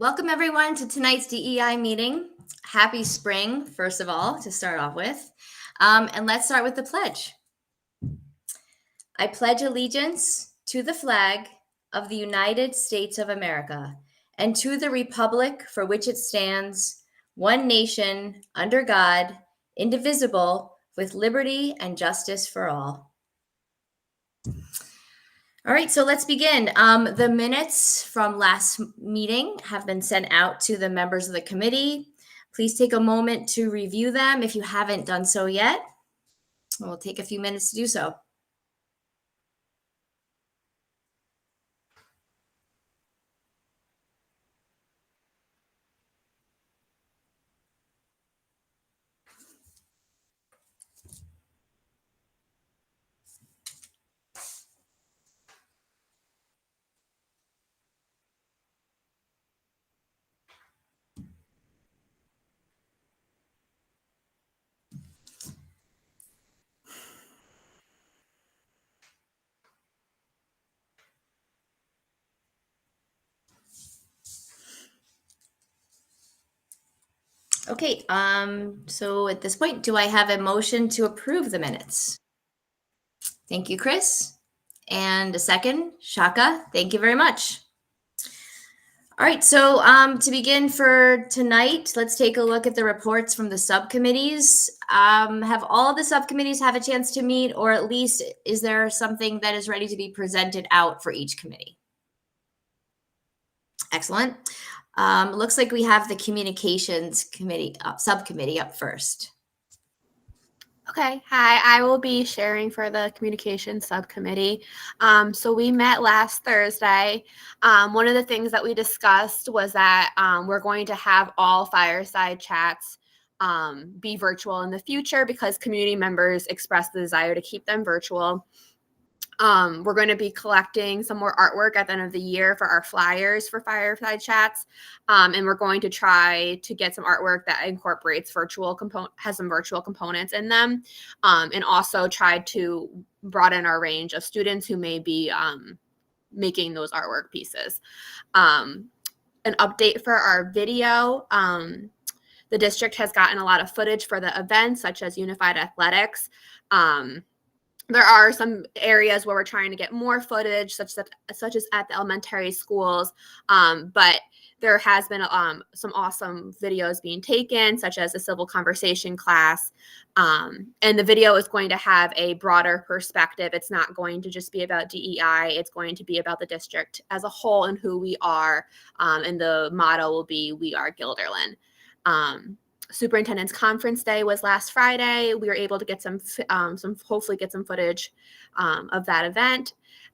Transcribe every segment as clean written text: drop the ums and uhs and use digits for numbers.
Welcome everyone to tonight's DEI meeting. Happy spring, first of all, to start off with. And let's start with the pledge. I pledge allegiance to the flag of the United States of America and to the republic for which it stands, one nation, under God, indivisible, with liberty and justice for all. All right, so let's begin. The minutes from last meeting have been sent out to the members of the committee. Please take a moment to review them if you haven't done so yet. We'll take a few minutes to do so. Okay, so at this point, do I have a motion to approve the minutes? Thank you, Chris. And a second, Shaka, thank you very much. All right, so to begin for tonight, let's take a look at the reports from the subcommittees. Have all the subcommittees have a chance to meet, or at least is there something that is ready to be presented out for each committee? Excellent. Looks like we have the communications committee subcommittee up first. Okay, hi, I will be sharing for the communications subcommittee. So we met last Thursday. One of the things that we discussed was that we're going to have all fireside chats be virtual in the future because community members expressed the desire to keep them virtual. We're going to be collecting some more artwork at the end of the year for our flyers for fireside chats. And we're going to try to get some artwork that incorporates has some virtual components in them. And also try to broaden our range of students who may be making those artwork pieces. An update for our video. The district has gotten a lot of footage for the events, such as Unified Athletics. There are some areas where we're trying to get more footage, such as at the elementary schools, but there has been some awesome videos being taken, such as a civil conversation class, and the video is going to have a broader perspective. It's not going to just be about DEI. It's going to be about the district as a whole and who we are, and the motto will be, "We are Guilderland." Superintendent's conference day was last Friday. We were able to get hopefully get some footage of that event.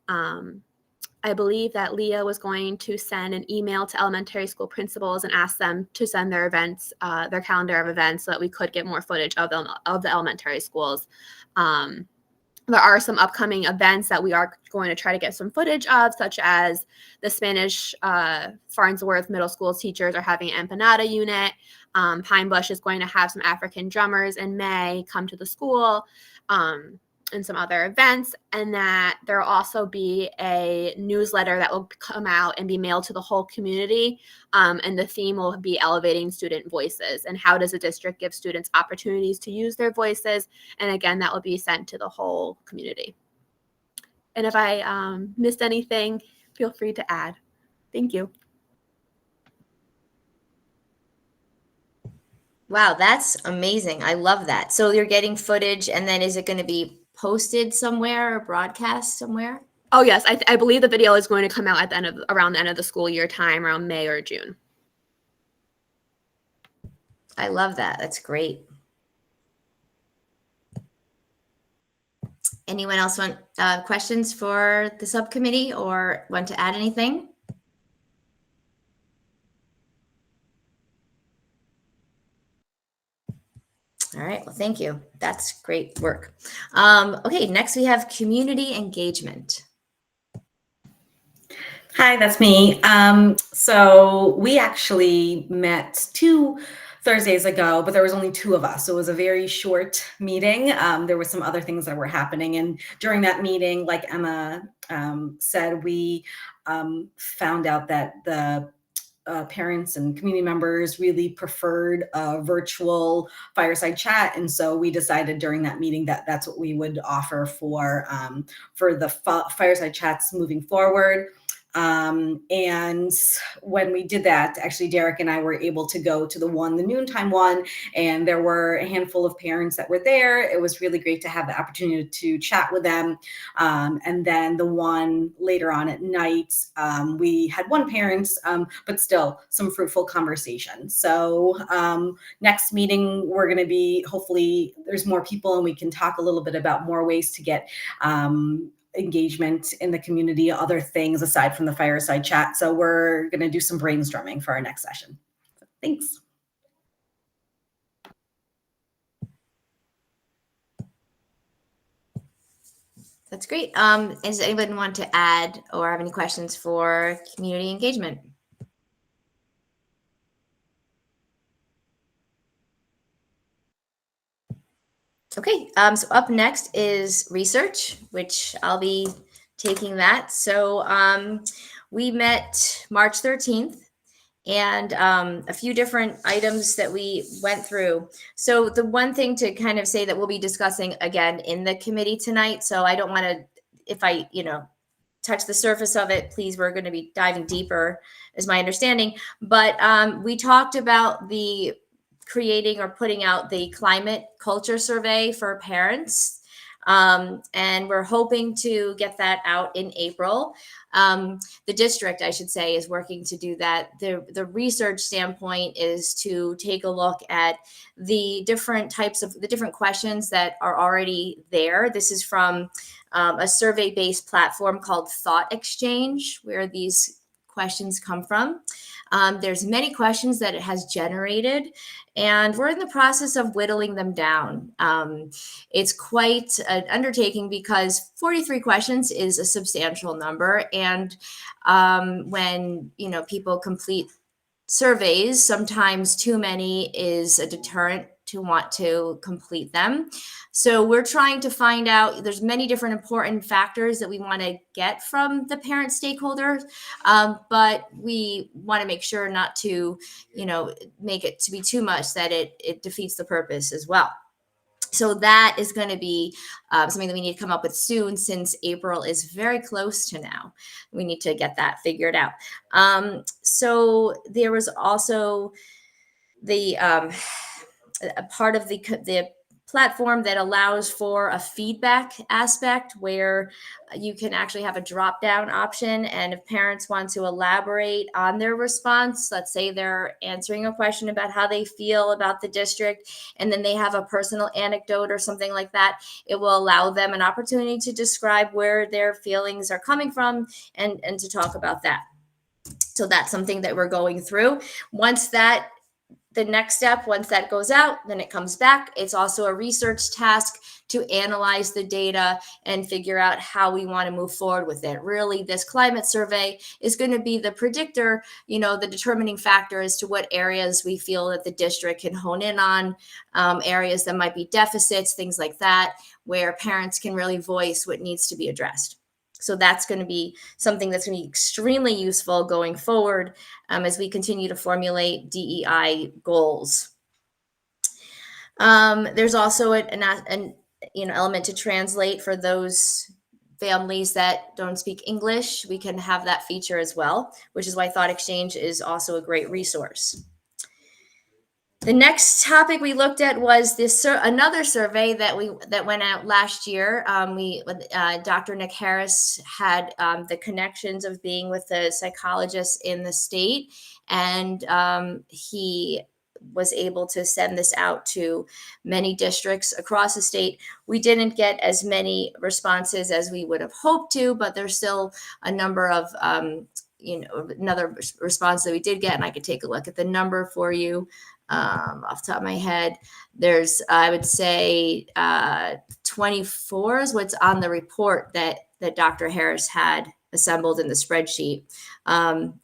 I believe that Leah was going to send an email to elementary school principals and ask them to send their events, their calendar of events, so that we could get more footage of the elementary schools. There are some upcoming events that we are going to try to get some footage of, such as the Spanish Farnsworth Middle School teachers are having an empanada unit. Pine Bush is going to have some African drummers in May come to the school, and some other events. And that there will also be a newsletter that will come out and be mailed to the whole community. And the theme will be elevating student voices and how does the district give students opportunities to use their voices. And again, that will be sent to the whole community. And if I missed anything, feel free to add. Thank you. Wow, that's amazing. I love that. So you're getting footage, and then is it going to be posted somewhere or broadcast somewhere? Oh, yes. I believe the video is going to come out at around the end of the school year time, around May or June. I love that. That's great. Anyone else want questions for the subcommittee or want to add anything? All right, well, thank you. That's great work. Okay, next we have community engagement. Hi, that's me. So we actually met 2 Thursdays ago, but there was only 2 of us. So it was a very short meeting. There were some other things that were happening. And during that meeting, like Emma said, we found out that the parents and community members really preferred a virtual fireside chat, and so we decided during that meeting that that's what we would offer for the fireside chats moving forward. And when we did that, actually, Derek and I were able to go to the noontime one, and there were a handful of parents that were there. It was really great to have the opportunity to chat with them. And then the one later on at night, we had one parent, but still some fruitful conversation. So next meeting, we're going to be, hopefully there's more people and we can talk a little bit about more ways to get engagement in the community, other things aside from the fireside chat. So we're going to do some brainstorming for our next session. So, thanks. That's great. Does anyone want to add or have any questions for community engagement? Okay, so up next is research, which I'll be taking that. So we met March 13th, and a few different items that we went through. So the one thing to kind of say that we'll be discussing again in the committee tonight, so I don't want to, if I, touch the surface of it, please, we're going to be diving deeper, is my understanding. But we talked about the creating or putting out the climate culture survey for parents. And we're hoping to get that out in April. The district, I should say, is working to do that. The research standpoint is to take a look at the different types of the different questions that are already there. This is from a survey-based platform called Thought Exchange, where these questions come from. There's many questions that it has generated, and we're in the process of whittling them down. It's quite an undertaking because 43 questions is a substantial number. And when people complete surveys, sometimes too many is a deterrent to want to complete them. So we're trying to find out, there's many different important factors that we want to get from the parent stakeholders, but we want to make sure not to, make it to be too much that it defeats the purpose as well. So that is going to be something that we need to come up with soon, since April is very close to now. We need to get that figured out. So there was also the a part of the platform that allows for a feedback aspect where you can actually have a drop down option. And if parents want to elaborate on their response, let's say they're answering a question about how they feel about the district, and then they have a personal anecdote or something like that, it will allow them an opportunity to describe where their feelings are coming from and to talk about that. So that's something that we're going through. The next step, once that goes out, then it comes back. It's also a research task to analyze the data and figure out how we want to move forward with it. Really, this climate survey is going to be the predictor, the determining factor as to what areas we feel that the district can hone in on, areas that might be deficits, things like that, where parents can really voice what needs to be addressed. So that's going to be something that's going to be extremely useful going forward as we continue to formulate DEI goals. There's also an element to translate for those families that don't speak English. We can have that feature as well, which is why Thought Exchange is also a great resource. The next topic we looked at was another survey that went out last year. Dr. Nick Harris had the connections of being with the psychologists in the state, and he was able to send this out to many districts across the state. We didn't get as many responses as we would have hoped to, but there's still a number of another response that we did get, and I could take a look at the number for you. Off the top of my head, there's, I would say, 24 is what's on the report that Dr. Harris had assembled in the spreadsheet.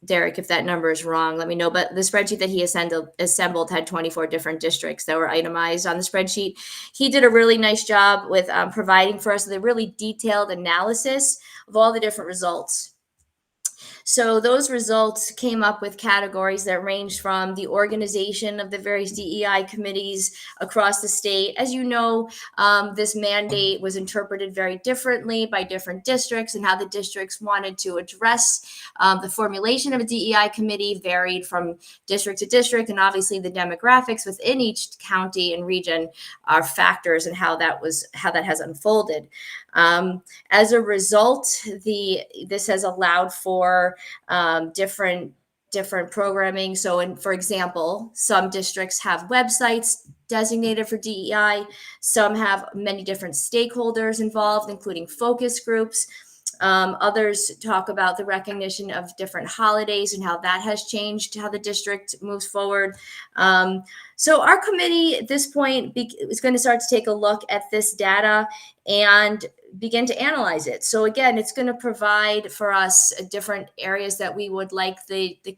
Derek, if that number is wrong, let me know. But the spreadsheet that he assembled had 24 different districts that were itemized on the spreadsheet. He did a really nice job with providing for us the really detailed analysis of all the different results. So those results came up with categories that ranged from the organization of the various DEI committees across the state. As you know, this mandate was interpreted very differently by different districts, and how the districts wanted to address the formulation of a DEI committee varied from district to district, and obviously the demographics within each county and region are factors in how that has unfolded. As a result, this has allowed for different programming. So, for example, some districts have websites designated for DEI. Some have many different stakeholders involved, including focus groups. Others talk about the recognition of different holidays and how that has changed how the district moves forward. So our committee at this point is going to start to take a look at this data and begin to analyze it. So again, it's going to provide for us different areas that we would like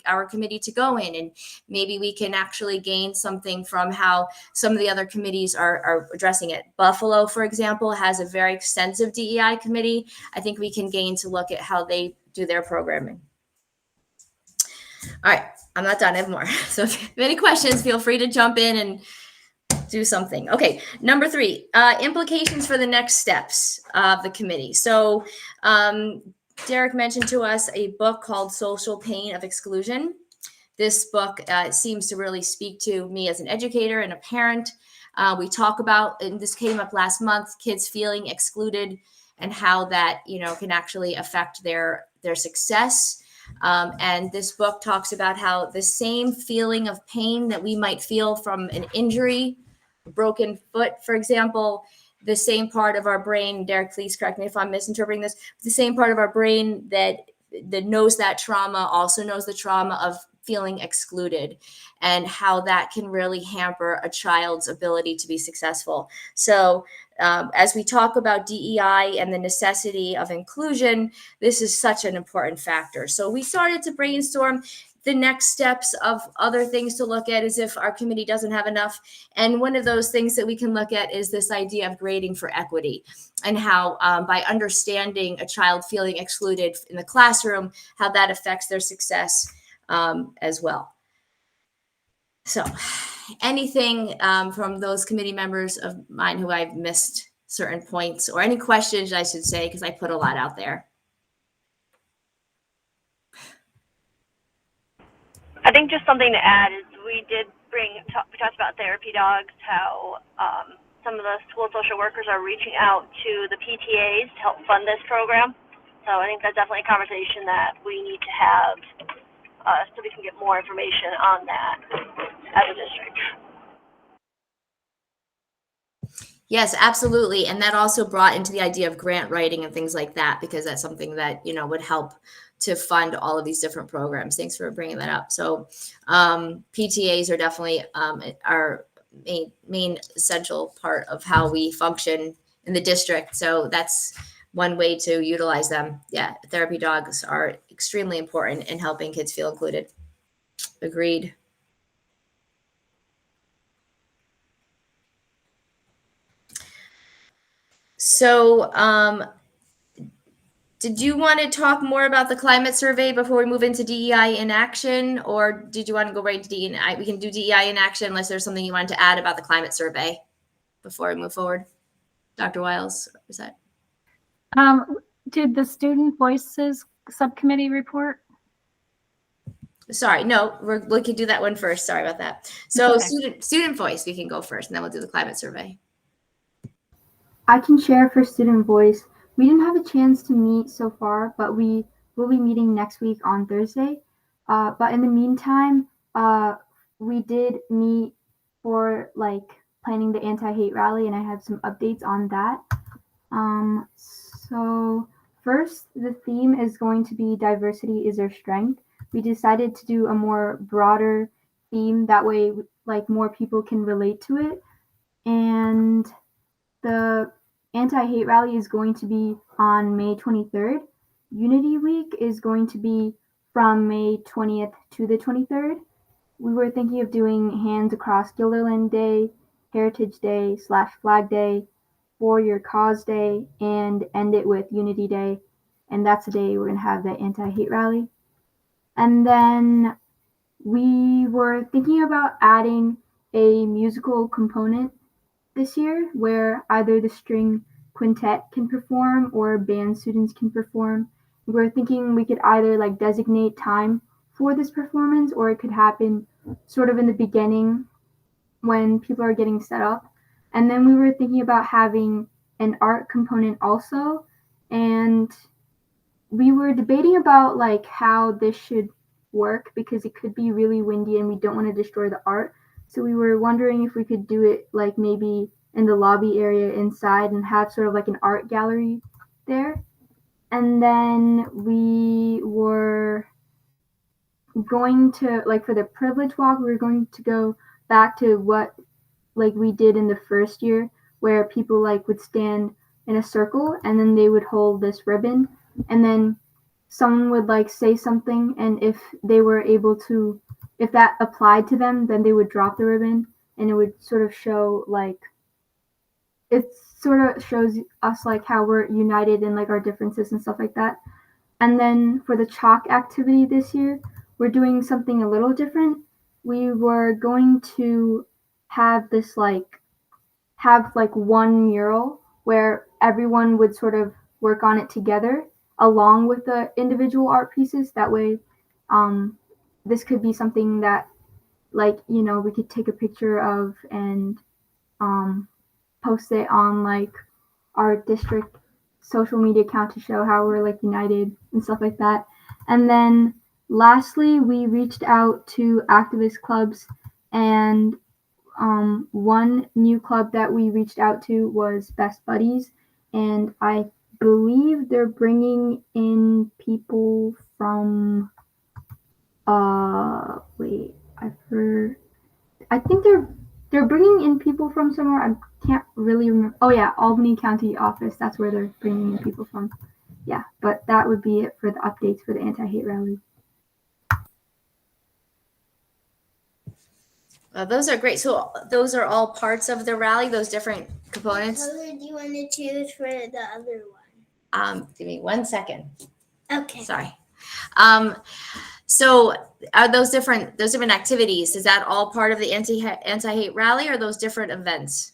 our committee to go in, and maybe we can actually gain something from how some of the other committees are addressing it. Buffalo, for example, has a very extensive DEI committee. I think we can gain to look at how they do their programming. All right, I'm not done. I have more. So if you have any questions, feel free to jump in and do something. Okay, number 3, implications for the next steps of the committee. So Derek mentioned to us a book called Social Pain of Exclusion. This book seems to really speak to me as an educator and a parent. We talk about, and this came up last month, kids feeling excluded and how that, can actually affect their success. And this book talks about how the same feeling of pain that we might feel from an injury, a broken foot, for example, the same part of our brain, Derek, please correct me if I'm misinterpreting this, the same part of our brain that knows that trauma also knows the trauma of feeling excluded, and how that can really hamper a child's ability to be successful. So as we talk about DEI and the necessity of inclusion, this is such an important factor. So we started to brainstorm the next steps of other things to look at, as if our committee doesn't have enough. And one of those things that we can look at is this idea of grading for equity, and how by understanding a child feeling excluded in the classroom, how that affects their success as well. So anything from those committee members of mine who I've missed certain points, or any questions, I should say, because I put a lot out there. I think just something to add is we talked about therapy dogs, how some of the school social workers are reaching out to the PTAs to help fund this program. So I think that's definitely a conversation that we need to have so we can get more information on that as a district. Yes, absolutely. And that also brought into the idea of grant writing and things like that, because that's something that, would help to fund all of these different programs. Thanks for bringing that up. So PTAs are definitely our main essential part of how we function in the district. So that's one way to utilize them. Yeah, therapy dogs are extremely important in helping kids feel included. Agreed. So did you want to talk more about the climate survey before we move into DEI in action, or did you want to go right to DEI? We can do DEI in action unless there's something you wanted to add about the climate survey before we move forward. Dr. Wiles, is that? Did the Student Voices Subcommittee report? Sorry, no, we can do that one first. Sorry about that. So Okay. student voice, we can go first, and then we'll do the climate survey. I can share for Student Voice. We didn't have a chance to meet so far, but we will be meeting next week on Thursday. But in the meantime, we did meet for planning the anti-hate rally, and I have some updates on that. So first, the theme is going to be diversity is our strength. We decided to do a more broader theme, that way more people can relate to it. And the anti-hate rally is going to be on May 23rd. Unity Week is going to be from May 20th to the 23rd. We were thinking of doing Hands Across Gilderland Day, Heritage Day / Flag Day, Warrior Cause Day, and end it with Unity Day. And that's the day we're going to have the anti-hate rally. And then we were thinking about adding a musical component this year where either the string quintet can perform or band students can perform. We're thinking we could either like designate time for this performance, or it could happen sort of in the beginning when people are getting set up. And then we were thinking about having an art component also. And we were debating about like how this should work because it could be really windy and we don't want to destroy the art. So we were wondering if we could do it like maybe in the lobby area inside and have sort of like an art gallery there. And then we were going to like for the privilege walk, we were going to go back to what like we did in the first year where people like would stand in a circle and then they would hold this ribbon and then someone would like say something, and if they were able to, if that applied to them, then they would drop the ribbon and it would sort of show like, it sort of shows us like how we're united in like our differences and stuff like that. And then for the chalk activity this year, we're doing something a little different. We were going to have this like one mural where everyone would sort of work on it together along with the individual art pieces. That way, this could be something that like, you know, we could take a picture of and post it on like our district social media account to show how we're like united and stuff like that. And then lastly, we reached out to activist clubs, and one new club that we reached out to was Best Buddies, and I believe they're bringing in people from I think they're bringing in people from somewhere. I can't really remember. Oh yeah, Albany County office. That's where they're bringing in people from. Yeah, but that would be it for the updates for the anti-hate rally. Those are great. So those are all parts of the rally, those different components. What color do you want to choose for the other one? Give me 1 second. Okay. Sorry. So are those different activities? Is that all part of the anti-hate rally, or those different events?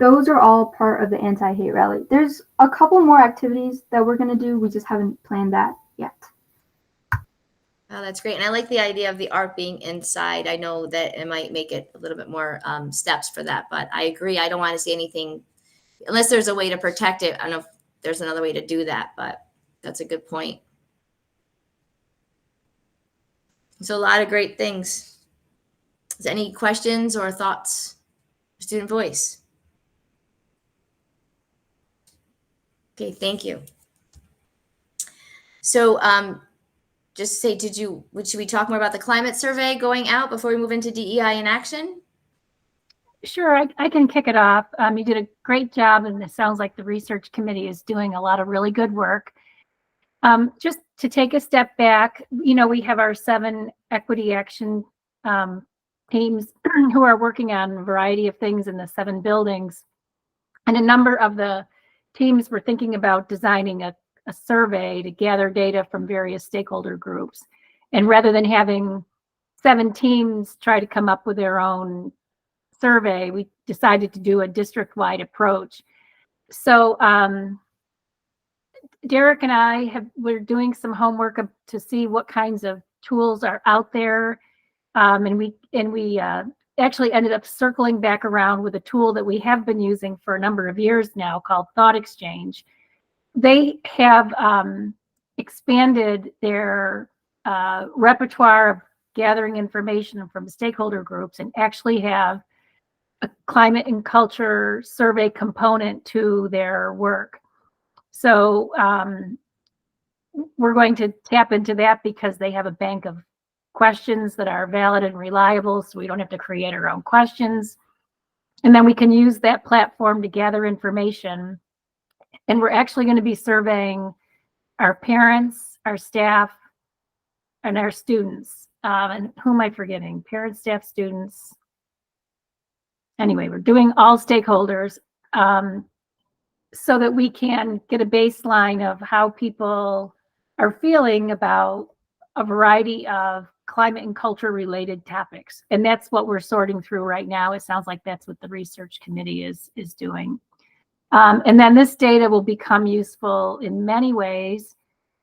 Those are all part of the anti-hate rally. There's a couple more activities that we're going to do. We just haven't planned that yet. Oh, that's great. And I like the idea of the art being inside. I know that it might make it a little bit more steps for that, but I agree. I don't want to see anything unless there's a way to protect it. I don't know if there's another way to do that, but that's a good point. So a lot of great things. Is there any questions or thoughts? Student voice. Okay, thank you. So just say, should we talk more about the climate survey going out before we move into DEI in action? Sure, I can kick it off. You did a great job, and it sounds like the research committee is doing a lot of really good work. Just to take a step back, you know, we have our 7 equity action teams who are working on a variety of things in the 7 buildings. And a number of the teams were thinking about designing a survey to gather data from various stakeholder groups. And rather than having 7 teams try to come up with their own survey, we decided to do a district-wide approach. So Derek and I we're doing some homework to see what kinds of tools are out there. And we actually ended up circling back around with a tool that we have been using for a number of years now called Thought Exchange. They have expanded their repertoire of gathering information from stakeholder groups and actually have a climate and culture survey component to their work. So we're going to tap into that because they have a bank of questions that are valid and reliable, so we don't have to create our own questions. And then we can use that platform to gather information. And we're actually going to be surveying our parents, our staff, and our students. And who am I forgetting? Parents, staff, students. Anyway, we're doing all stakeholders so that we can get a baseline of how people are feeling about a variety of climate and culture related topics. And that's what we're sorting through right now. It sounds like that's what the research committee is doing. And then this data will become useful in many ways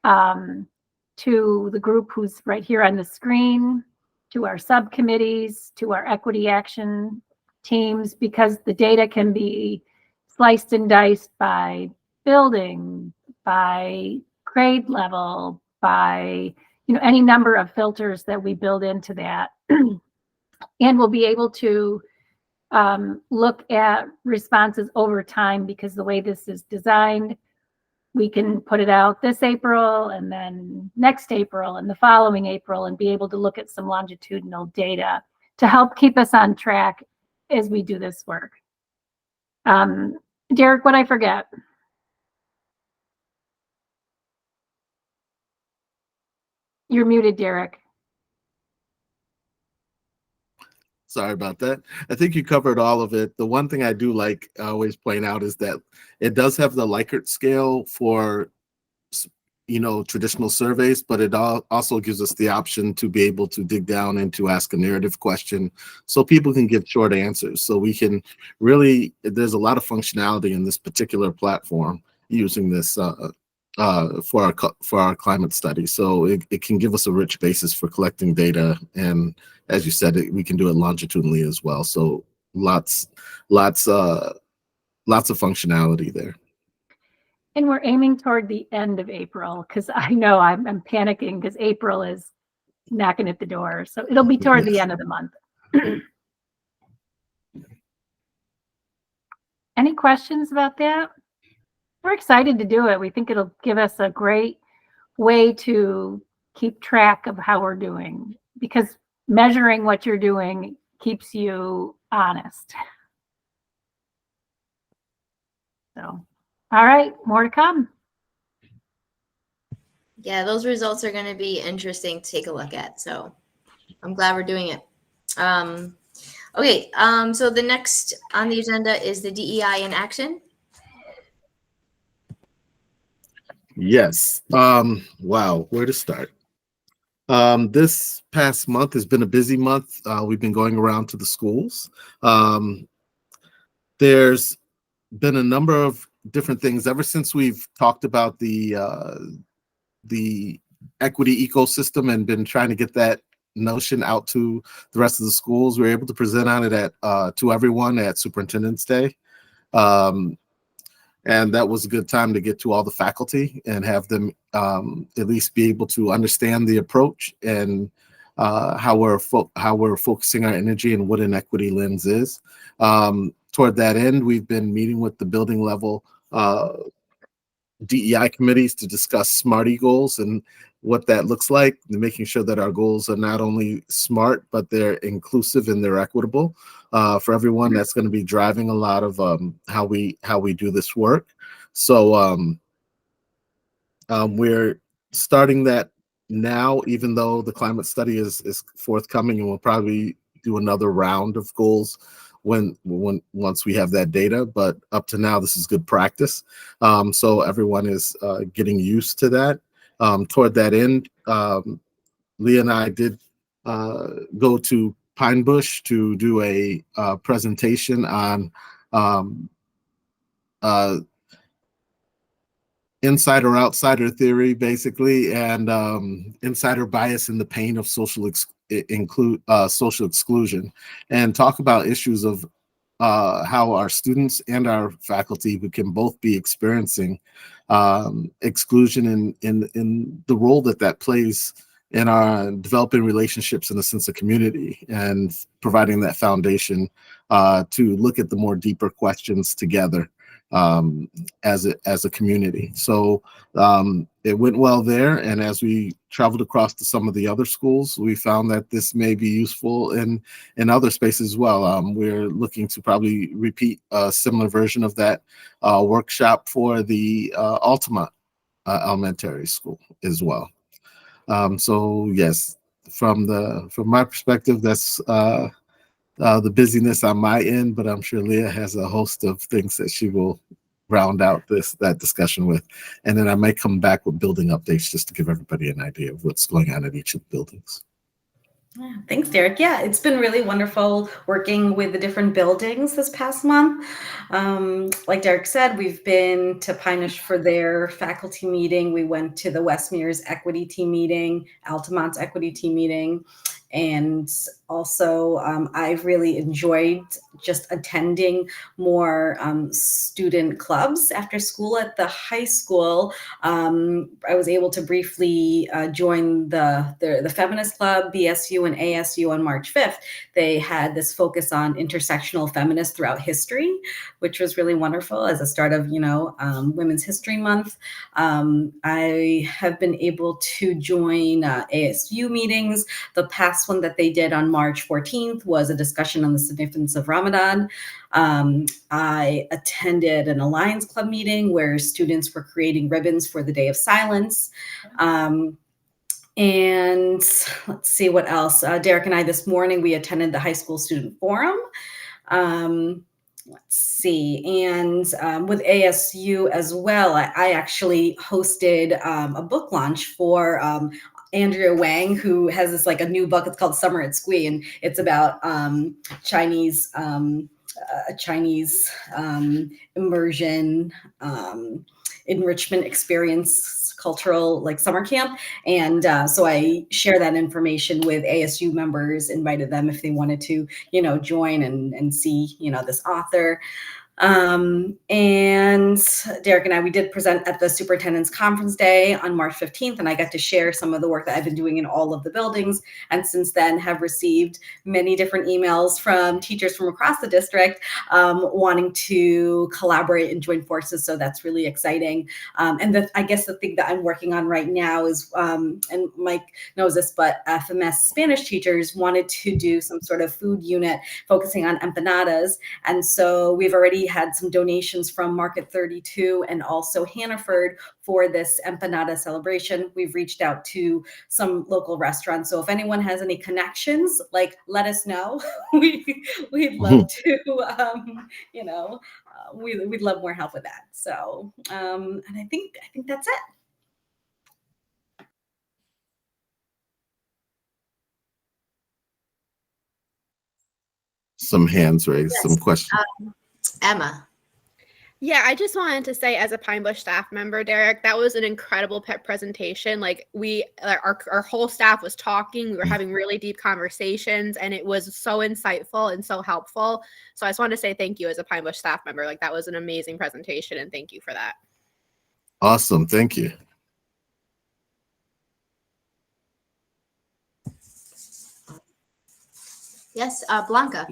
to the group who's right here on the screen, to our subcommittees, to our equity action teams, because the data can be sliced and diced by building, by grade level, by any number of filters that we build into that. And we'll be able to look at responses over time, because the way this is designed, we can put it out this April and then next April and the following April, and be able to look at some longitudinal data to help keep us on track as we do this work. Derek, what'd I forget? You're muted, Derek. Sorry about that. I think you covered all of it. The one thing I do like, I always point out, is that it does have the Likert scale for, traditional surveys, but it also gives us the option to be able to dig down and to ask a narrative question so people can give short answers. So we can really, there's a lot of functionality in this particular platform using this for our climate study. So it can give us a rich basis for collecting data, and as you said, we can do it longitudinally as well. So lots of functionality there. And we're aiming toward the end of April, because I know I'm panicking because April is knocking at the door. So it'll be toward the end of the month. Any questions about that? We're excited to do it. We think it'll give us a great way to keep track of how we're doing, because measuring what you're doing keeps you honest. So, all right, more to come. Yeah, those results are going to be interesting to take a look at. So I'm glad we're doing it. Okay, so the next on the agenda is the DEI in action. Yes. Wow, where to start? This past month has been a busy month. We've been going around to the schools. There's been a number of different things ever since we've talked about the equity ecosystem and been trying to get that notion out to the rest of the schools. We were able to present on it to everyone at Superintendent's Day. And that was a good time to get to all the faculty and have them at least be able to understand the approach and how we're focusing our energy and what an equity lens is. Toward that end, we've been meeting with the building level DEI committees to discuss SMART goals and what that looks like, and making sure that our goals are not only SMART, but they're inclusive and they're equitable for everyone. That's going to be driving a lot of how we do this work. So we're starting that now, even though the climate study is forthcoming, and we'll probably do another round of goals once we have that data. But up to now, this is good practice. So everyone is getting used to that. Toward that end, Leah and I did go to Pine Bush to do a presentation on insider outsider theory, basically, and insider bias and the pain of social exclusion, and talk about issues of how our students and our faculty who can both be experiencing exclusion in the role that plays in our developing relationships and a sense of community, and providing that foundation to look at the more deeper questions together as a community. So it went well there, and as we traveled across to some of the other schools, we found that this may be useful in other spaces as well. We're looking to probably repeat a similar version of that workshop for the Altima Elementary School as well. So yes, from my perspective, that's the busyness on my end, but I'm sure Leah has a host of things that she will round out that discussion with. And then I might come back with building updates just to give everybody an idea of what's going on at each of the buildings. Yeah, thanks, Derek. Yeah, it's been really wonderful working with the different buildings this past month. Like Derek said, we've been to Pinesh for their faculty meeting. We went to the West Mears Equity Team meeting, Altamont's Equity Team meeting. And also, I've really enjoyed just attending more student clubs after school at the high school. I was able to briefly join the Feminist Club, BSU, and ASU on March 5th. They had this focus on intersectional feminists throughout history, which was really wonderful as a start of, Women's History Month. I have been able to join ASU meetings. The past one that they did on March 14th was a discussion on the significance of Ramadan. I attended an Alliance Club meeting where students were creating ribbons for the Day of Silence. And let's see what else. Derek and I this morning, we attended the High School Student Forum. Let's see. And with ASU as well, I actually hosted a book launch for Andrea Wang, who has this a new book. It's called Summer at SQUI, and it's about Chinese immersion, enrichment experience, cultural summer camp. And so I share that information with ASU members, invited them if they wanted to, join and see, this author. And Derek and I, we did present at the Superintendent's Conference Day on March 15th, and I got to share some of the work that I've been doing in all of the buildings. And since then have received many different emails from teachers from across the district wanting to collaborate and join forces. So that's really exciting. And I guess the thing that I'm working on right now is, and Mike knows this, but FMS Spanish teachers wanted to do some sort of food unit focusing on empanadas. And so we've already had some donations from Market 32 and also Hannaford for this empanada celebration. We've reached out to some local restaurants. So if anyone has any connections, let us know. We'd love to, we'd love more help with that. So, and I think that's it. Some hands raised, Yes. some questions. Emma. Yeah, I just wanted to say, as a Pine Bush staff member, Derek, that was an incredible presentation. Our whole staff was talking. We were having really deep conversations, and it was so insightful and so helpful. So I just wanted to say thank you as a Pine Bush staff member. That was an amazing presentation, and thank you for that. Awesome, thank you. Yes, Blanca.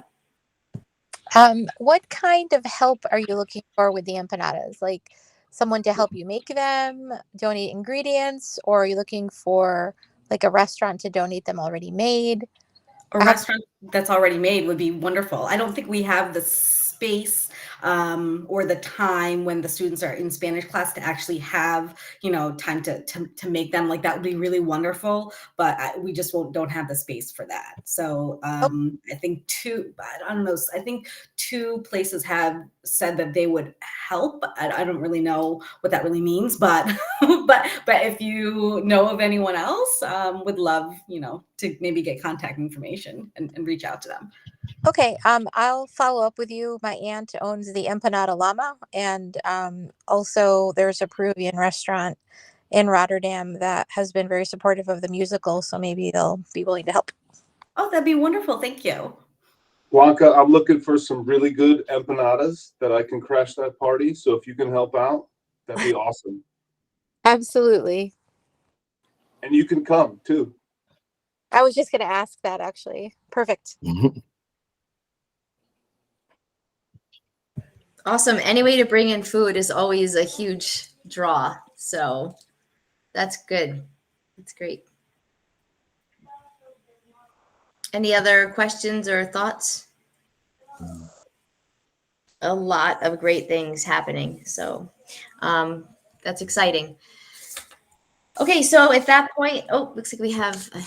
What kind of help are you looking for with the empanadas? Like someone to help you make them, donate ingredients, or are you looking for a restaurant to donate them already made? A restaurant that's already made would be wonderful. I don't think we have the space or the time when the students are in Spanish class to actually have, time to make them. That would be really wonderful, but we just don't have the space for that. So I think I think two places have said that they would help. I don't really know what that really means, but but if you know of anyone else, would love, to maybe get contact information and reach out to them. Okay, I'll follow up with you. My aunt owns the Empanada Llama, and also there's a Peruvian restaurant in Rotterdam that has been very supportive of the musical, so maybe they'll be willing to help. Oh, that'd be wonderful. Thank you. Blanca, I'm looking for some really good empanadas that I can crash that party. So if you can help out, that'd be awesome. Absolutely. And you can come too. I was just going to ask that, actually. Perfect. Mhm. Awesome. Any way to bring in food is always a huge draw. So that's good. That's great. Any other questions or thoughts? A lot of great things happening. So that's exciting. Okay, so at that point, looks like we have a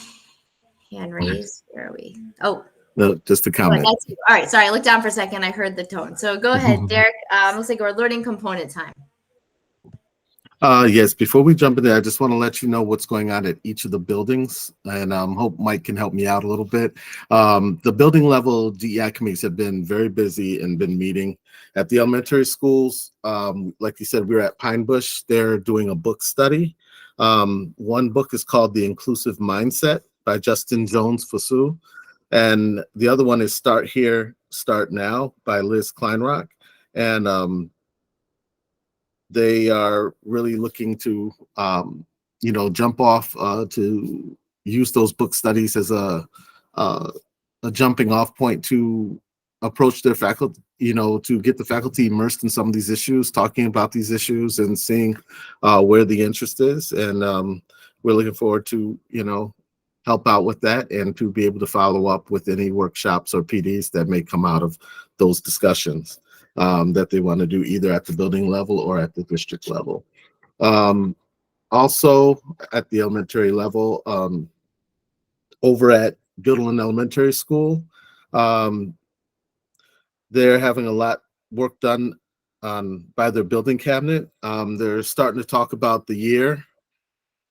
hand raised. Where are we? Oh, No, just a Oh, comment. that's you. All right, sorry, I looked down for a second. I heard the tone. So go ahead, Derek. Looks like we're learning component time. Yes, before we jump in there, I just want to let you know what's going on at each of the buildings, and hope Mike can help me out a little bit. The building level DEI committees have been very busy and been meeting. At the elementary schools, like you said, we're at Pine Bush. They're doing a book study. One book is called The Inclusive Mindset by Justin Jones Fosu, and the other one is Start Here, Start Now by Liz Kleinrock. And they are really looking to, jump off to use those book studies as a jumping off point to approach their faculty, to get the faculty immersed in some of these issues, talking about these issues and seeing where the interest is. And we're looking forward to, help out with that and to be able to follow up with any workshops or PDs that may come out of those discussions. That they want to do either at the building level or at the district level. Also at the elementary level, over at Goodland Elementary School, they're having a lot work done by their building cabinet. They're starting to talk about the year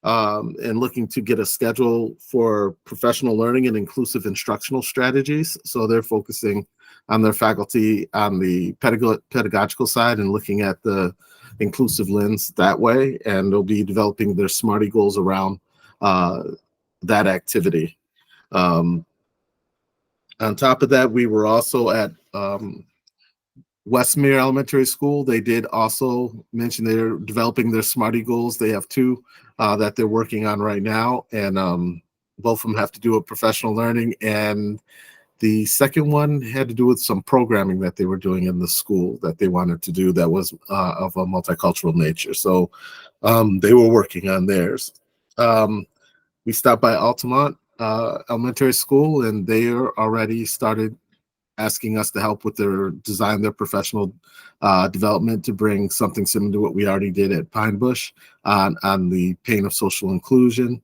and looking to get a schedule for professional learning and inclusive instructional strategies. So they're focusing on their faculty on the pedagogical side and looking at the inclusive lens that way. And they'll be developing their SMARTY goals around that activity. On top of that, we were also at Westmere Elementary School. They did also mention they're developing their SMARTY goals. They have two that they're working on right now, and both of them have to do with professional learning. And the second one had to do with some programming that they were doing in the school that they wanted to do that was of a multicultural nature. So they were working on theirs. We stopped by Altamont Elementary School, and they already started asking us to help with their design, their professional development to bring something similar to what we already did at Pine Bush on the pain of social inclusion,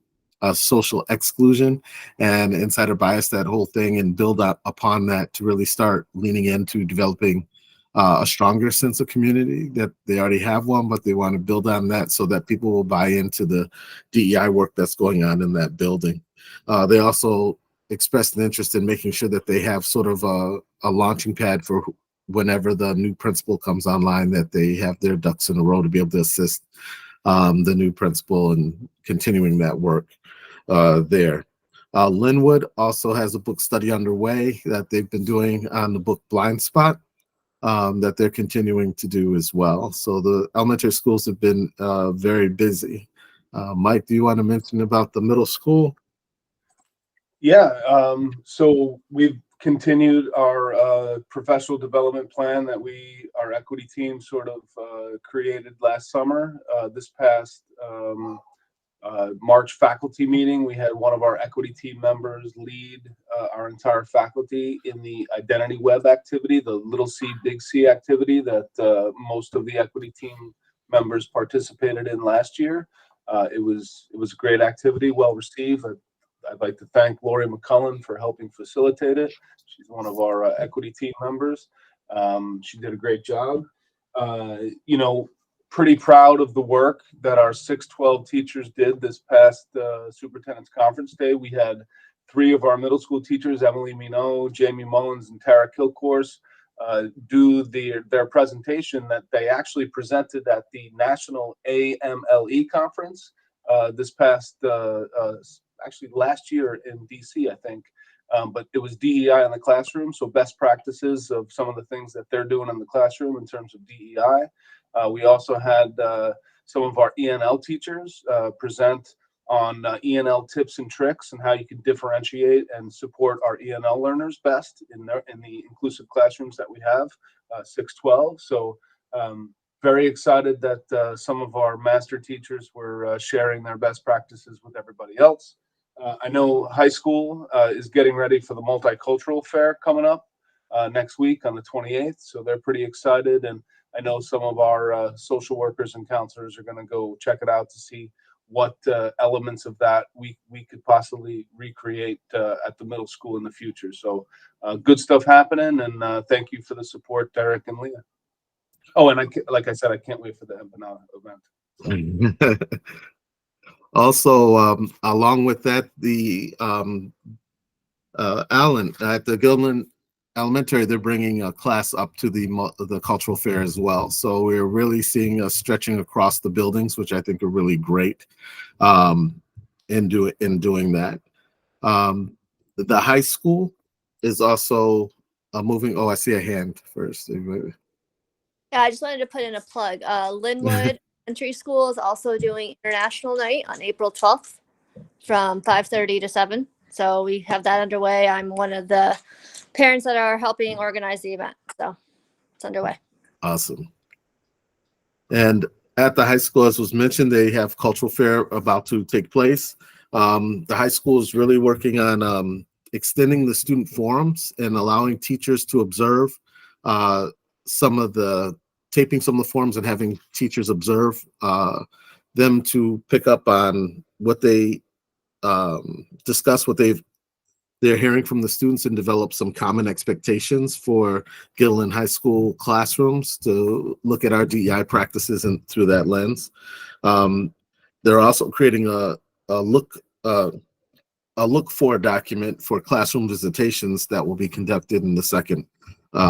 social exclusion, and insider bias, that whole thing, and build up upon that to really start leaning into developing a stronger sense of community. That they already have one, but they want to build on that so that people will buy into the DEI work that's going on in that building. They also expressed an interest in making sure that they have sort of a launching pad for whenever the new principal comes online, that they have their ducks in a row to be able to assist the new principal and continuing that work there. Linwood also has a book study underway that they've been doing on the book Blind Spot that they're continuing to do as well. So the elementary schools have been very busy. Mike, do you want to mention about the middle school? Yeah, so we've continued our professional development plan that our equity team sort of created last summer. This past March faculty meeting, we had one of our equity team members lead our entire faculty in the identity web activity, the little C, big C activity that most of the equity team members participated in last year. It was a great activity, well received. I'd like to thank Lori McCullen for helping facilitate it. She's one of our equity team members. She did a great job. Pretty proud of the work that our 612 teachers did this past Superintendent's Conference Day. We had 3 of our middle school teachers, Emily Minot, Jamie Mullins, and Tara Kilcourse, do their presentation that they actually presented at the National AMLE Conference this past actually last year in DC, I think, but it was DEI in the classroom. So best practices of some of the things that they're doing in the classroom in terms of DEI. We also had some of our ENL teachers present on ENL tips and tricks and how you can differentiate and support our ENL learners best in the inclusive classrooms that we have, 612. So very excited that some of our master teachers were sharing their best practices with everybody else. I know high school is getting ready for the multicultural fair coming up next week on the 28th. So they're pretty excited. And I know some of our social workers and counselors are going to go check it out to see what elements of that we could possibly recreate at the middle school in the future. So good stuff happening, and thank you for the support, Derek and Leah. Oh, and like I said, I can't wait for the Empanada event. Also, along with that, the Allen at the Gilman Elementary, they're bringing a class up to the cultural fair as well. So we're really seeing us stretching across the buildings, which I think are really great in doing that. The high school is also moving. Oh, I see a hand first. Yeah, I just wanted to put in a plug. Linwood Elementary School is also doing International Night on April 12th from 5:30 to 7. So we have that underway. I'm one of the parents that are helping organize the event. So it's underway. Awesome. And at the high school, as was mentioned, they have cultural fair about to take place. The high school is really working on extending the student forums and allowing teachers to observe taping some of the forums and having teachers observe them to pick up on what they discuss, what they're hearing from the students, and develop some common expectations for Gilliland High School classrooms to look at our DEI practices and through that lens. They're also creating a look for document for classroom visitations that will be conducted in the second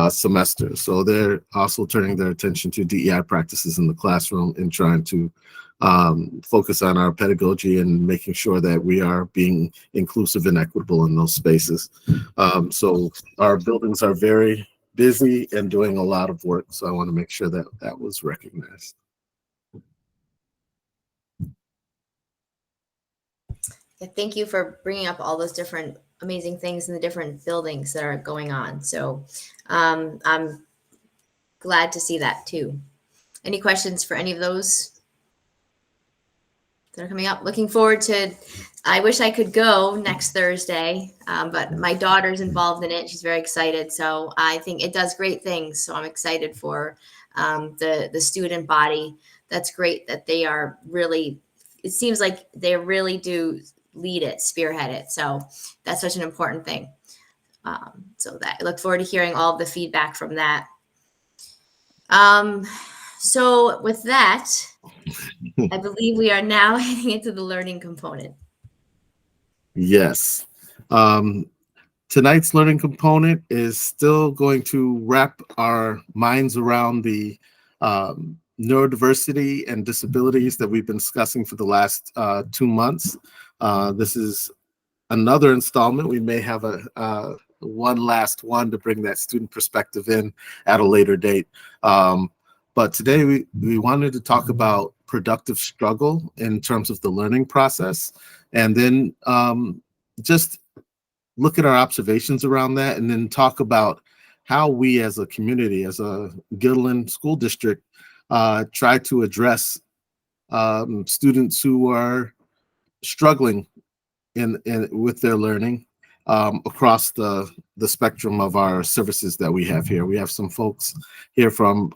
semester. So they're also turning their attention to DEI practices in the classroom and trying to focus on our pedagogy and making sure that we are being inclusive and equitable in those spaces. So our buildings are very busy and doing a lot of work. So I want to make sure that that was recognized. Yeah, thank you for bringing up all those different amazing things in the different buildings that are going on. So I'm glad to see that too. Any questions for any of those that are coming up? Looking forward to, I wish I could go next Thursday, but my daughter's involved in it. She's very excited. So I think it does great things. So I'm excited for the student body. That's great that they are really, it seems like they really do lead it, spearhead it. So that's such an important thing. So that I look forward to hearing all of the feedback from that. So with that, I believe we are now heading into the learning component. Yes. Tonight's learning component is still going to wrap our minds around the neurodiversity and disabilities that we've been discussing for the last 2 months. This is another installment. We may have one last one to bring that student perspective in at a later date. But today we wanted to talk about productive struggle in terms of the learning process, and then just look at our observations around that, and then talk about how we as a community, as a Gilliland School District, try to address students who are struggling with their learning across the spectrum of our services that we have here. We have some folks here from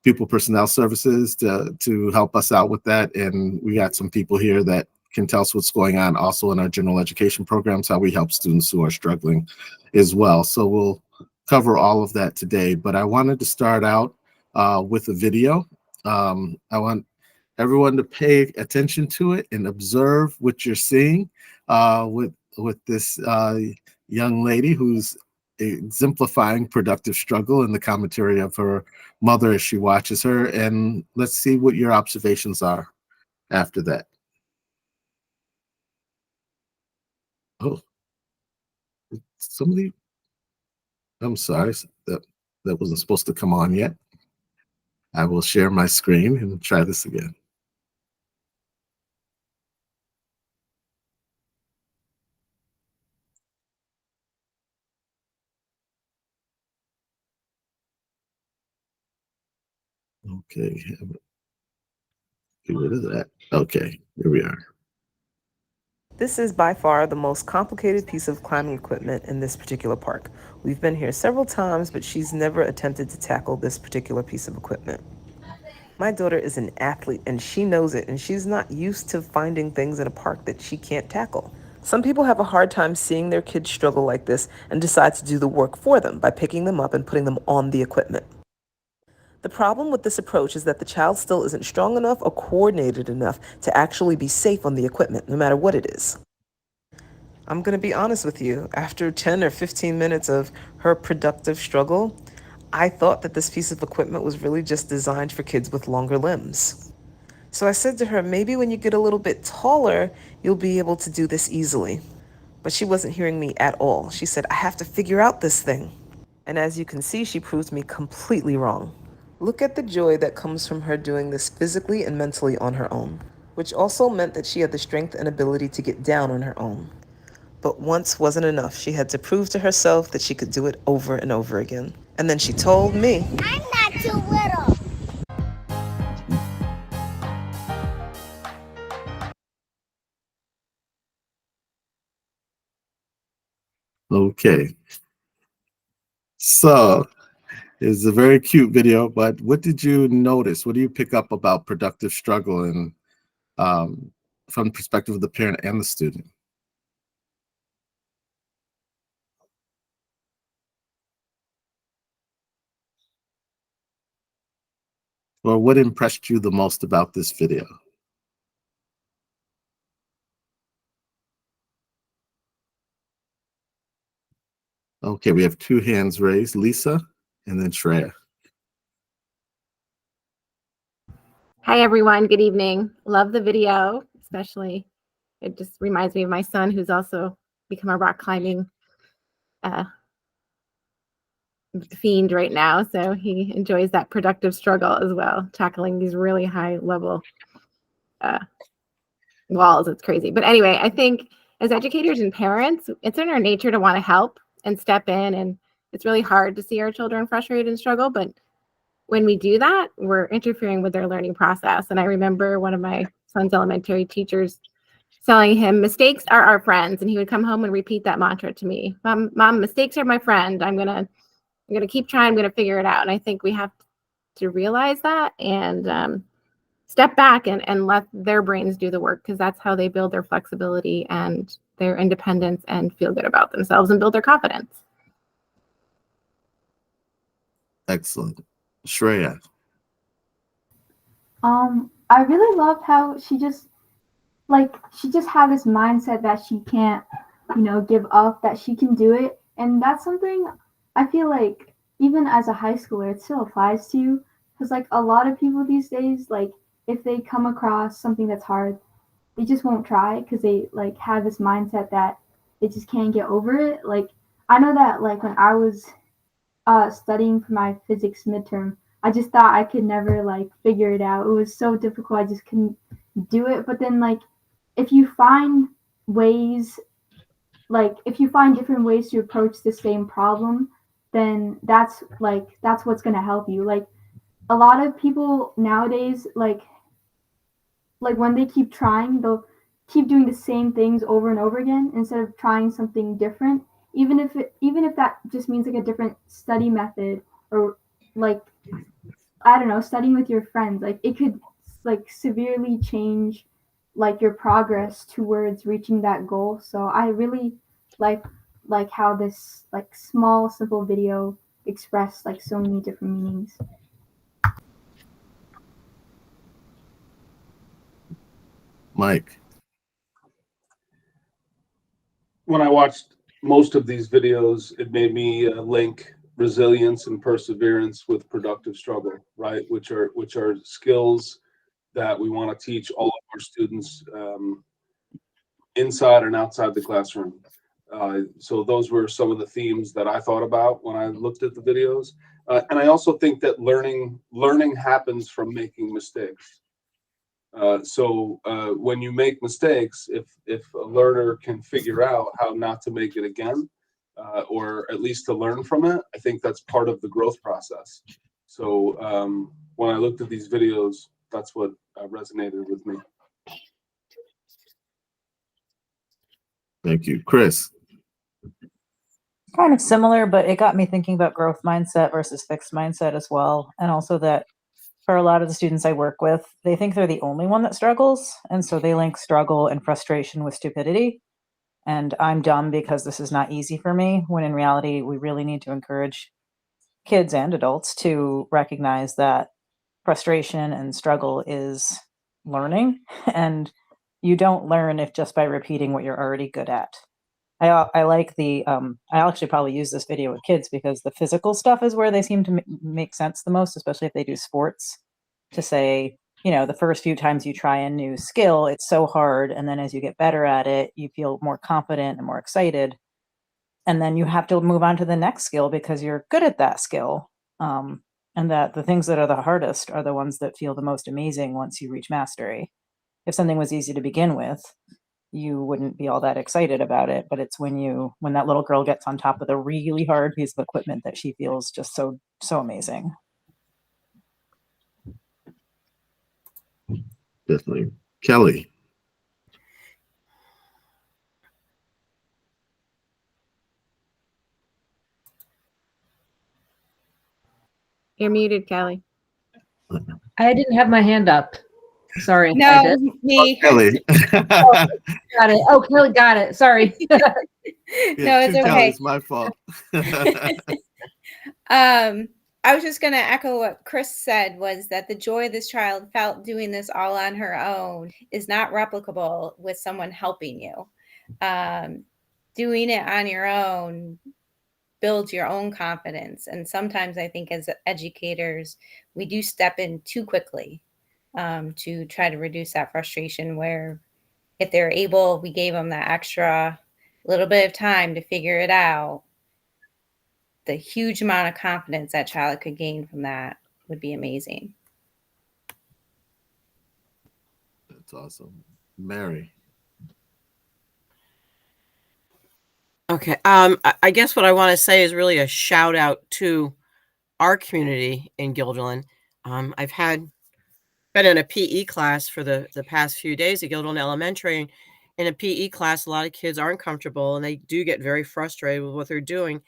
Pupil Personnel Services to help us out with that, and we got some people here that can tell us what's going on also in our general education programs, how we help students who are struggling as well. So we'll cover all of that today, but I wanted to start out with a video. I want everyone to pay attention to it and observe what you're seeing with this young lady who's exemplifying productive struggle in the commentary of her mother as she watches her. And let's see what your observations are after that. Oh, somebody, I'm sorry, that wasn't supposed to come on yet. I will share my screen and try this again. Okay, get rid of that. Okay, here we are. This is by far the most complicated piece of climbing equipment in this particular park. We've been here several times, but she's never attempted to tackle this particular piece of equipment. My daughter is an athlete and she knows it, and she's not used to finding things in a park that she can't tackle. Some people have a hard time seeing their kids struggle like this and decide to do the work for them by picking them up and putting them on the equipment. The problem with this approach is that the child still isn't strong enough or coordinated enough to actually be safe on the equipment, no matter what it is. I'm going to be honest with you. After 10 or 15 minutes of her productive struggle, I thought that this piece of equipment was really just designed for kids with longer limbs. So I said to her, maybe when you get a little bit taller, you'll be able to do this easily. But she wasn't hearing me at all. She said, I have to figure out this thing. And as you can see, she proved me completely wrong. Look at the joy that comes from her doing this physically and mentally on her own, which also meant that she had the strength and ability to get down on her own. But once wasn't enough. She had to prove to herself that she could do it over and over again. And then she told me, I'm not too little. Okay. So it's a very cute video, but what did you notice? What do you pick up about productive struggle and from the perspective of the parent and the student? Or what impressed you the most about this video? Okay, we have two hands raised, Lisa and then Shreya. Hi, everyone. Good evening. Love the video, especially. It just reminds me of my son, who's also become a rock climbing fiend right now. So he enjoys that productive struggle as well, tackling these really high level walls. It's crazy. But anyway, I think as educators and parents, it's in our nature to want to help and step in. And it's really hard to see our children frustrated and struggle. But when we do that, we're interfering with their learning process. And I remember one of my son's elementary teachers telling him, mistakes are our friends. And he would come home and repeat that mantra to me. Mom, mistakes are my friend. I'm gonna keep trying. I'm gonna figure it out. And I think we have to realize that and step back and let their brains do the work, because that's how they build their flexibility and their independence and feel good about themselves and build their confidence. Excellent. Shreya. I really loved how she just had this mindset that she can't, give up, that she can do it. And that's something I feel like even as a high schooler, it still applies to you. Because like a lot of people these days, like if they come across something that's hard, they just won't try because they like have this mindset that they just can't get over it. Like I know that like when I was studying for my physics midterm, I just thought I could never like figure it out. It was so difficult. I just couldn't do it. But then like if you find different ways to approach the same problem, then that's what's going to help you. Like a lot of people nowadays, like when they keep trying, they'll keep doing the same things over and over again instead of trying something different. Even if that just means like a different study method, or like, I don't know, studying with your friends, like it could like severely change like your progress towards reaching that goal. So I really like how this like small simple video expressed like so many different meanings. Mike. When I watched most of these videos, it made me link resilience and perseverance with productive struggle, right? Which are skills that we want to teach all of our students inside and outside the classroom. So those were some of the themes that I thought about when I looked at the videos. And I also think that learning happens from making mistakes. So when you make mistakes, if a learner can figure out how not to make it again, or at least to learn from it, I think that's part of the growth process. So when I looked at these videos, that's what resonated with me. Thank you. Chris. Kind of similar, but it got me thinking about growth mindset versus fixed mindset as well. And also that for a lot of the students I work with, they think they're the only one that struggles. And so they link struggle and frustration with stupidity. And I'm dumb because this is not easy for me, when in reality, we really need to encourage kids and adults to recognize that frustration and struggle is learning. And you don't learn if just by repeating what you're already good at. I like the, I'll actually probably use this video with kids because the physical stuff is where they seem to make sense the most, especially if they do sports, to say, you know, the first few times you try a new skill, it's so hard. And then as you get better at it, you feel more confident and more excited. And then you have to move on to the next skill because you're good at that skill. And that the things that are the hardest are the ones that feel the most amazing once you reach mastery. If something was easy to begin with, you wouldn't be all that excited about it. But it's when that little girl gets on top of a really hard piece of equipment that she feels just so amazing. Definitely. Kelly. You're muted, Kelly. I didn't have my hand up. Sorry. No, me. Kelly. Got it. Oh, Kelly got it. Sorry. Yeah, No, it's two okay. Kellys, my fault. I was just going to echo what Chris said, was that the joy this child felt doing this all on her own is not replicable with someone helping you. Doing it on your own builds your own confidence. And sometimes I think as educators, we do step in too quickly to try to reduce that frustration, where if they're able, we gave them that extra little bit of time to figure it out, the huge amount of confidence that child could gain from that would be amazing. That's awesome. Mary. Okay. I guess what I want to say is really a shout out to our community in Guilderland. I've been in a PE class for the past few days at Guilderland Elementary. In a PE class, a lot of kids aren't comfortable and they do get very frustrated with what they're doing,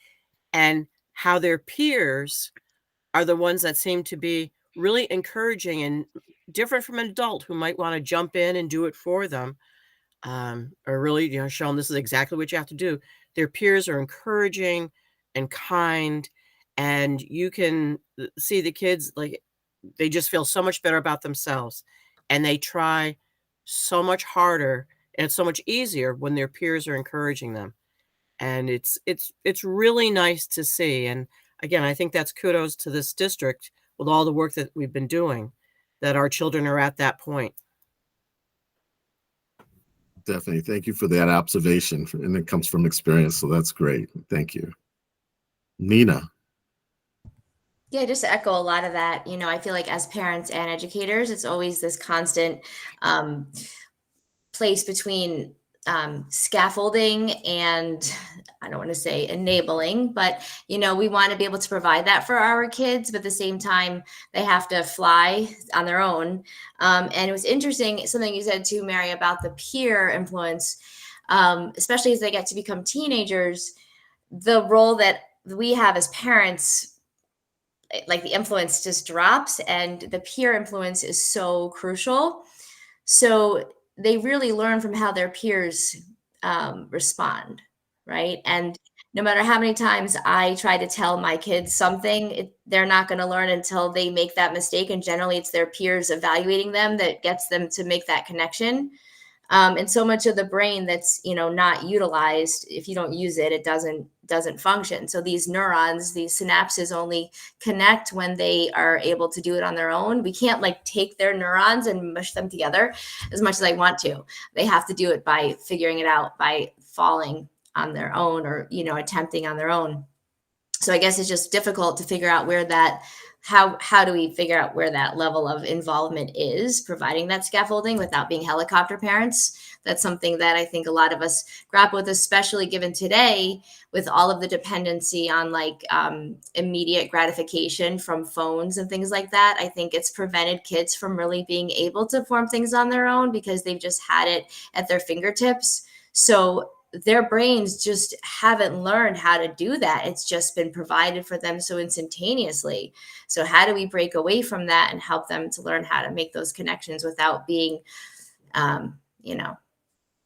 and how their peers are the ones that seem to be really encouraging and different from an adult who might want to jump in and do it for them, or really, show them this is exactly what you have to do. Their peers are encouraging and kind, and you can see the kids, like, they just feel so much better about themselves, and they try so much harder, and it's so much easier when their peers are encouraging them. And it's really nice to see. And again, I think that's kudos to this district with all the work that we've been doing, that our children are at that point. Definitely. Thank you for that observation. And it comes from experience. So that's great. Thank you. Nina. Yeah, just to echo a lot of that, I feel like as parents and educators, it's always this constant place between scaffolding and, I don't want to say enabling, but we want to be able to provide that for our kids, but at the same time they have to fly on their own. And it was interesting, something you said too, Mary, about the peer influence, especially as they get to become teenagers. The role that we have as parents, like the influence just drops, and the peer influence is so crucial. So they really learn from how their peers respond, right? And no matter how many times I try to tell my kids something, they're not going to learn until they make that mistake. And generally it's their peers evaluating them that gets them to make that connection. And so much of the brain that's, not utilized, if you don't use it, it doesn't function. So these neurons, these synapses only connect when they are able to do it on their own. We can't take their neurons and mush them together as much as I want to. They have to do it by figuring it out, by falling on their own, or, attempting on their own. So I guess it's just difficult to figure out where that, how do we figure out where that level of involvement is, providing that scaffolding without being helicopter parents. That's something that I think a lot of us grapple with, especially given today with all of the dependency on immediate gratification from phones and things like that. I think it's prevented kids from really being able to form things on their own because they've just had it at their fingertips. So their brains just haven't learned how to do that. It's just been provided for them so instantaneously. So how do we break away from that and help them to learn how to make those connections without being,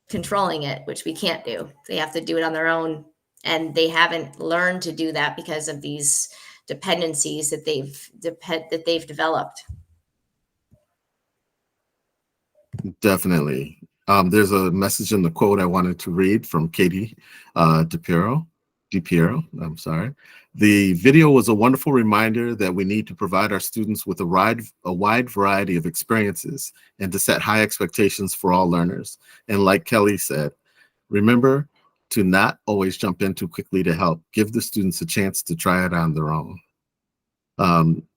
controlling it, which we can't do. They have to do it on their own, and they haven't learned to do that because of these dependencies that they've developed. Definitely. There's a message in the quote I wanted to read from Katie DiPiero. I'm sorry. The video was a wonderful reminder that we need to provide our students with a wide variety of experiences and to set high expectations for all learners. And like Kelly said, remember to not always jump in too quickly to help. Give the students a chance to try it on their own. When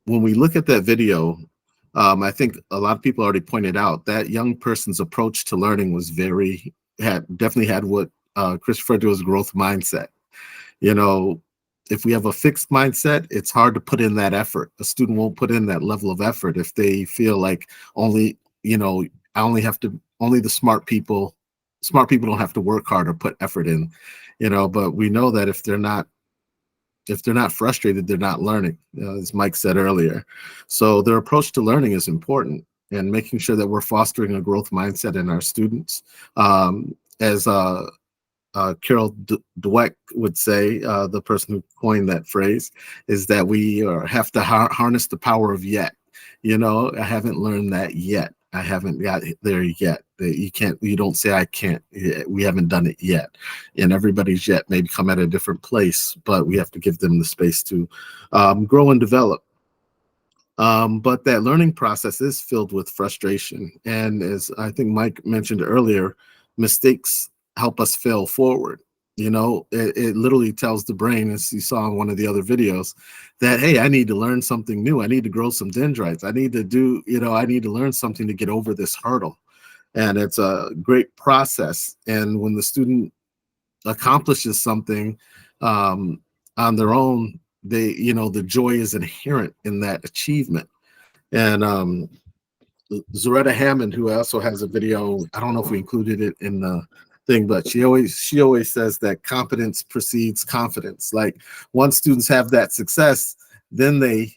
we look at that video, I think a lot of people already pointed out that young person's approach to learning was definitely had what Chris referred to as growth mindset. If we have a fixed mindset, it's hard to put in that effort. A student won't put in that level of effort if they feel like only the smart people don't have to work hard or put effort in, but we know that if they're not frustrated, they're not learning, as Mike said earlier. So their approach to learning is important, and making sure that we're fostering a growth mindset in our students. As Carol Dweck would say, the person who coined that phrase, is that we have to harness the power of yet. I haven't learned that yet. I haven't got there yet. You don't say I can't. We haven't done it yet. And everybody's yet maybe come at a different place, but we have to give them the space to grow and develop. But that learning process is filled with frustration. And as I think Mike mentioned earlier, mistakes help us fail forward. It literally tells the brain, as you saw in one of the other videos, that, hey, I need to learn something new. I need to grow some dendrites. I need to learn something to get over this hurdle. And it's a great process. And when the student accomplishes something on their own, the joy is inherent in that achievement. And Zaretta Hammond, who also has a video, I don't know if we included it in the thing, but she always says that competence precedes confidence. Like, once students have that success, then they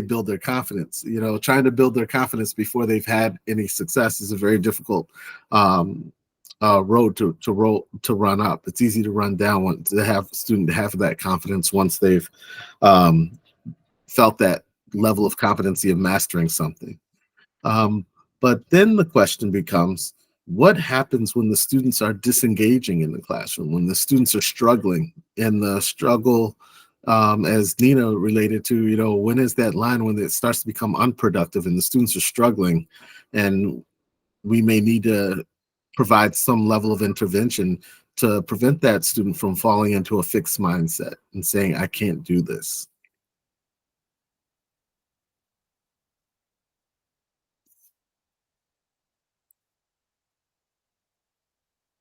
build their confidence. Trying to build their confidence before they've had any success is a very difficult road to run up. It's easy to run down to have a student have that confidence once they've felt that level of competency of mastering something. But then the question becomes, what happens when the students are disengaging in the classroom, when the students are struggling, and the struggle, as Nina related to, when is that line when it starts to become unproductive and the students are struggling, and we may need to provide some level of intervention to prevent that student from falling into a fixed mindset and saying, I can't do this.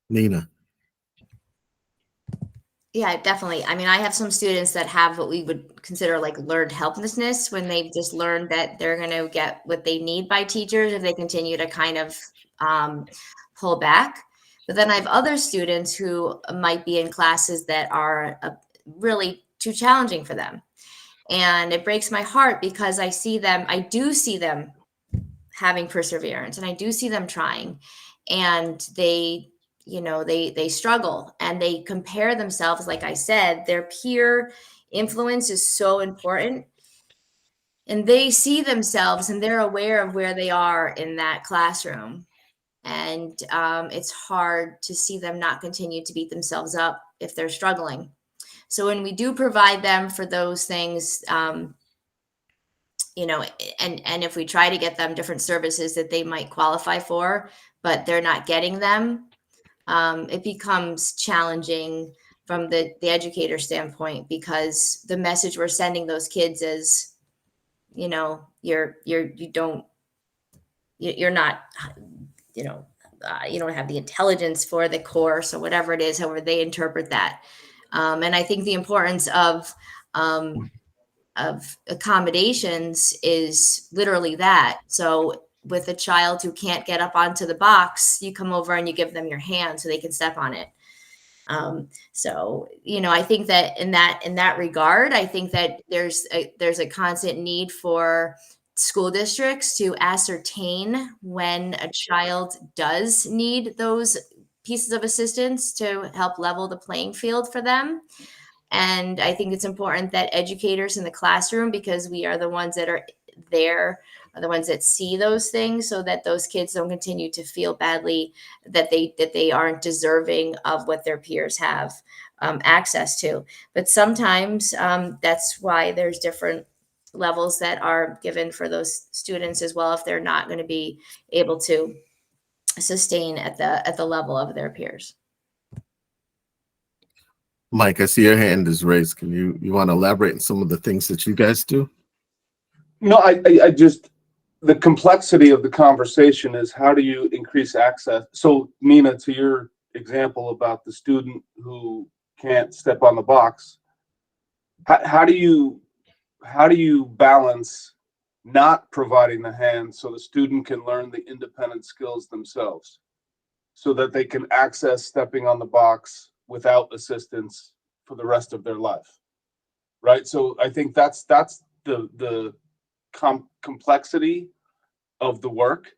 Nina. Yeah, definitely. I mean, I have some students that have what we would consider like learned helplessness, when they've just learned that they're going to get what they need by teachers if they continue to kind of pull back. But then I have other students who might be in classes that are really too challenging for them. And it breaks my heart because I do see them having perseverance, and I do see them trying, and they struggle and they compare themselves. Like I said, their peer influence is so important, and they see themselves and they're aware of where they are in that classroom. And it's hard to see them not continue to beat themselves up if they're struggling. So when we do provide them for those things, and if we try to get them different services that they might qualify for, but they're not getting them, it becomes challenging from the educator standpoint, because the message we're sending those kids is, you don't have the intelligence for the course, or whatever it is, however they interpret that. And I think the importance of accommodations is literally that. So with a child who can't get up onto the box, you come over and you give them your hand so they can step on it. So, I think that in that regard, I think that there's a constant need for school districts to ascertain when a child does need those pieces of assistance to help level the playing field for them. And I think it's important that educators in the classroom, because we are the ones that are there, are the ones that see those things, so that those kids don't continue to feel badly that they aren't deserving of what their peers have access to. But sometimes that's why there's different levels that are given for those students as well, if they're not going to be able to sustain at the level of their peers. Mike, I see your hand is raised. Can you want to elaborate on some of the things that you guys do? I just, the complexity of the conversation is, how do you increase access? So Nina, to your example about the student who can't step on the box, how do you balance not providing the hand so the student can learn the independent skills themselves, so that they can access stepping on the box without assistance for the rest of their life, right? So I think that's the complexity of the work,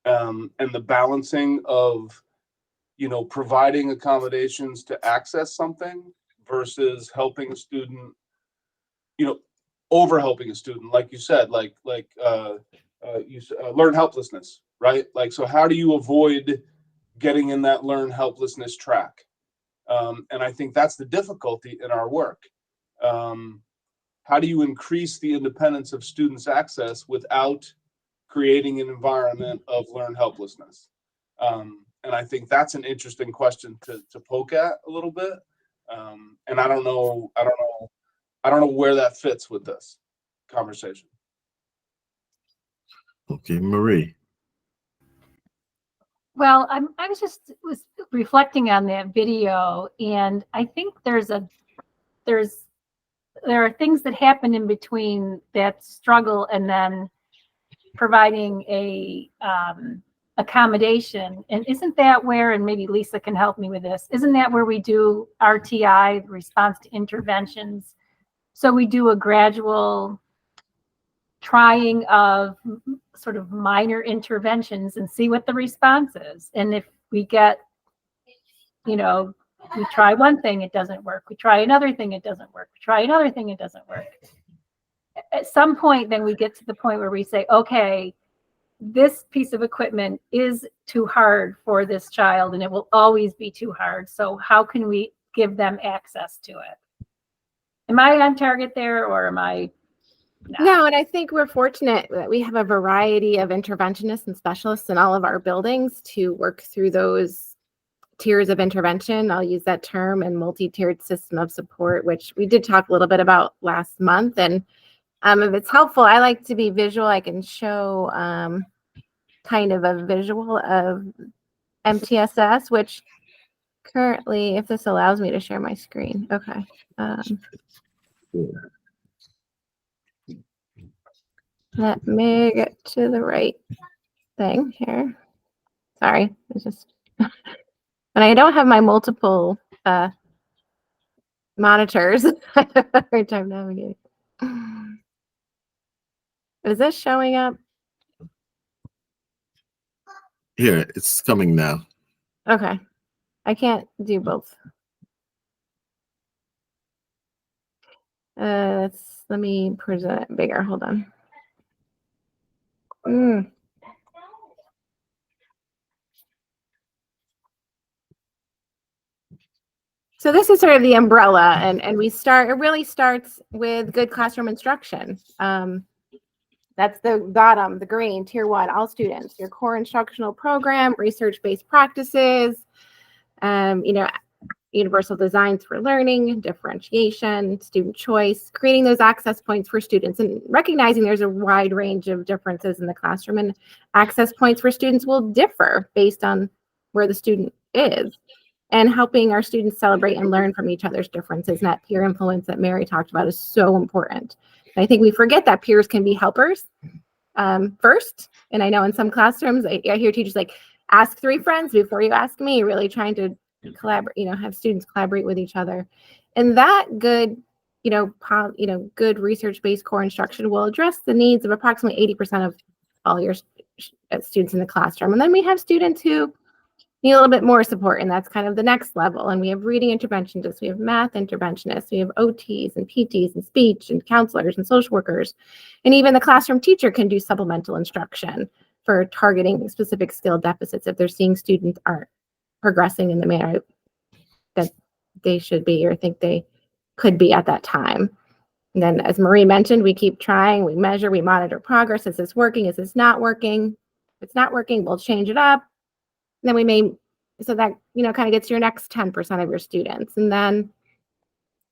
and the balancing of, providing accommodations to access something versus helping a student, over helping a student, like you said, learn helplessness, right? Like, so how do you avoid getting in that learn helplessness track? And I think that's the difficulty in our work. How do you increase the independence of students' access without creating an environment of learn helplessness? And I think that's an interesting question to poke at a little bit. And I don't know where that fits with this conversation. Okay, Marie. Well, I was reflecting on that video, and I think there are things that happen in between that struggle and then providing a accommodation. And isn't that where, and maybe Lisa can help me with this, isn't that where we do RTI, response to interventions? So we do a gradual trying of sort of minor interventions and see what the response is. And if we get, we try one thing, it doesn't work. We try another thing, it doesn't work. We try another thing, it doesn't work. At some point, then we get to the point where we say, okay, this piece of equipment is too hard for this child, and it will always be too hard. So how can we give them access to it? Am I on target there, or am I not? No, and I think we're fortunate that we have a variety of interventionists and specialists in all of our buildings to work through those tiers of intervention. I'll use that term, and multi-tiered system of support, which we did talk a little bit about last month. And if it's helpful, I like to be visual. I can show kind of a visual of MTSS, which currently, if this allows me to share my screen. Okay. Let me get to the right thing here. Sorry, it's just, and I don't have my multiple monitors. I have a hard time navigating. Is this showing up? Here, it's coming now. Okay. I can't do both. Let me present it bigger. Hold on. So this is sort of the umbrella, and it really starts with good classroom instruction. That's the bottom, the green, tier 1, all students, your core instructional program, research-based practices, universal designs for learning, differentiation, student choice, creating those access points for students, and recognizing there's a wide range of differences in the classroom, and access points for students will differ based on where the student is, and helping our students celebrate and learn from each other's differences. And that peer influence that Mary talked about is so important. I think we forget that peers can be helpers, first. And I know in some classrooms, I hear teachers like, ask 3 friends before you ask me, really trying to collaborate, have students collaborate with each other. And that good, good research-based core instruction will address the needs of approximately 80% of all your students in the classroom. And then we have students who need a little bit more support, and that's kind of the next level. And we have reading interventionists, we have math interventionists, we have OTs and PTs and speech and counselors and social workers. And even the classroom teacher can do supplemental instruction for targeting specific skill deficits if they're seeing students aren't progressing in the manner that they should be or think they could be at that time. And then, as Marie mentioned, we keep trying, we measure, we monitor progress. Is this working? Is this not working? If it's not working, we'll change it up. Then we may, so that, kind of gets your next 10% of your students. And then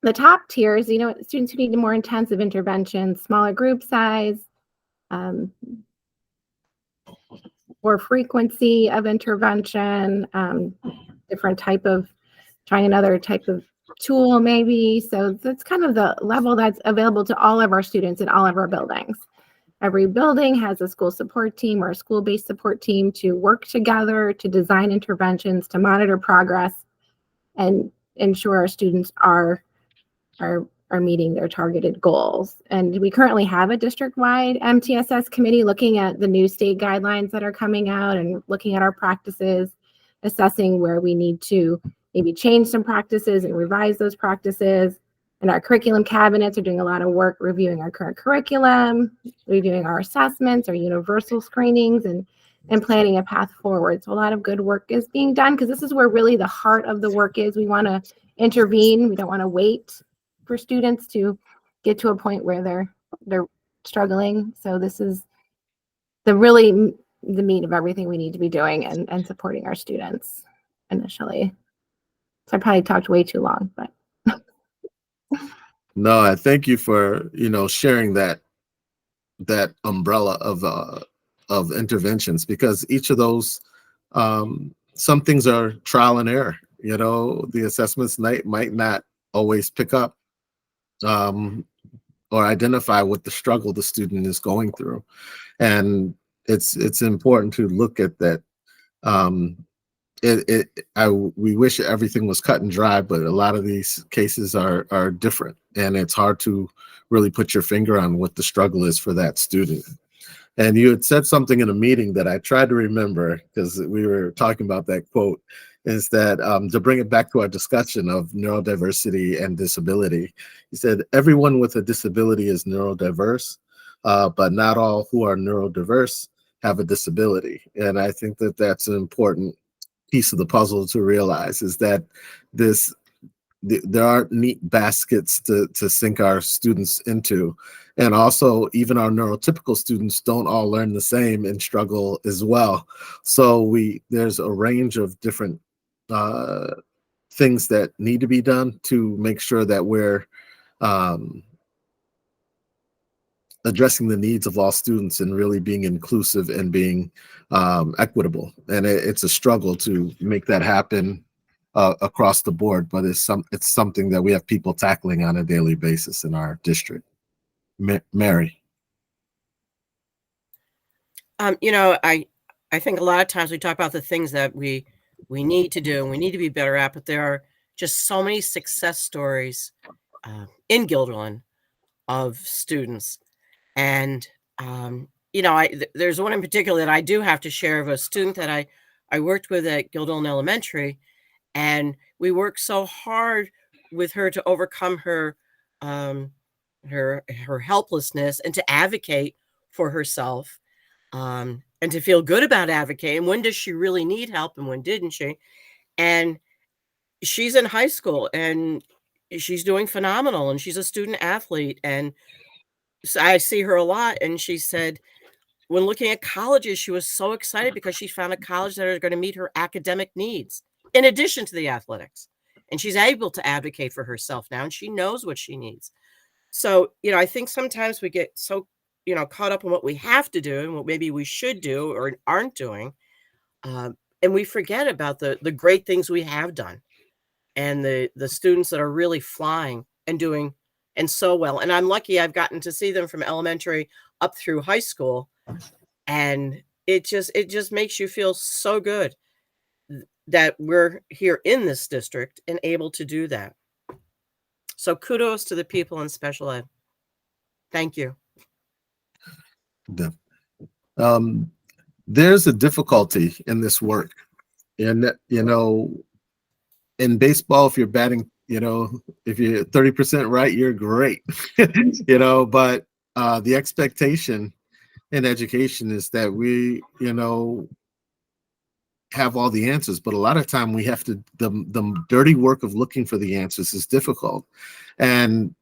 the top tiers, students who need more intensive intervention, smaller group size, or frequency of intervention, different type of, trying another type of tool maybe. So that's kind of the level that's available to all of our students in all of our buildings. Every building has a school support team or a school-based support team to work together to design interventions, to monitor progress, and ensure our students are meeting their targeted goals. And we currently have a district-wide MTSS committee looking at the new state guidelines that are coming out and looking at our practices, assessing where we need to maybe change some practices and revise those practices. And our curriculum cabinets are doing a lot of work reviewing our current curriculum, reviewing our assessments, our universal screenings, and planning a path forward. So a lot of good work is being done because this is where really the heart of the work is. We want to intervene. We don't want to wait for students to get to a point where they're struggling. So this is the meat of everything we need to be doing and supporting our students initially. So I probably talked way too long, but. No, I thank you for, sharing that umbrella of interventions, because each of those, some things are trial and error. The assessments might not always pick up or identify what the struggle the student is going through. And it's important to look at that. We wish everything was cut and dry, but a lot of these cases are different, and it's hard to really put your finger on what the struggle is for that student. And you had said something in a meeting that I tried to remember because we were talking about that quote, is that to bring it back to our discussion of neurodiversity and disability, you said everyone with a disability is neurodiverse, but not all who are neurodiverse have a disability. And I think that that's an important piece of the puzzle to realize, is that there aren't neat baskets to sink our students into. And also, even our neurotypical students don't all learn the same and struggle as well. So there's a range of different things that need to be done to make sure that we're addressing the needs of all students and really being inclusive and being equitable. And it's a struggle to make that happen across the board, but it's something that we have people tackling on a daily basis in our district. Mary. I think a lot of times we talk about the things that we need to do and we need to be better at, but there are just so many success stories in Guilderland of students. And, there's one in particular that I do have to share of a student that I worked with at Guilderland Elementary, and we worked so hard with her to overcome her helplessness and to advocate for herself, and to feel good about advocating. When does she really need help and when didn't she? And she's in high school and she's doing phenomenal, and she's a student athlete. And so I see her a lot, and she said when looking at colleges, she was so excited because she found a college that is going to meet her academic needs in addition to the athletics. And she's able to advocate for herself now, and she knows what she needs. So, I think sometimes we get so, caught up in what we have to do and what maybe we should do or aren't doing. And we forget about the great things we have done and the students that are really flying and doing and so well. And I'm lucky I've gotten to see them from elementary up through high school. And it just makes you feel so good that we're here in this district and able to do that. So kudos to the people in special ed. Thank you. There's a difficulty in this work. And, you know, in baseball, if you're batting, you know, if you're 30% right, you're great, you know, but the expectation in education is that we, you know, have all the answers, but a lot of time we have to, the dirty work of looking for the answers is difficult. And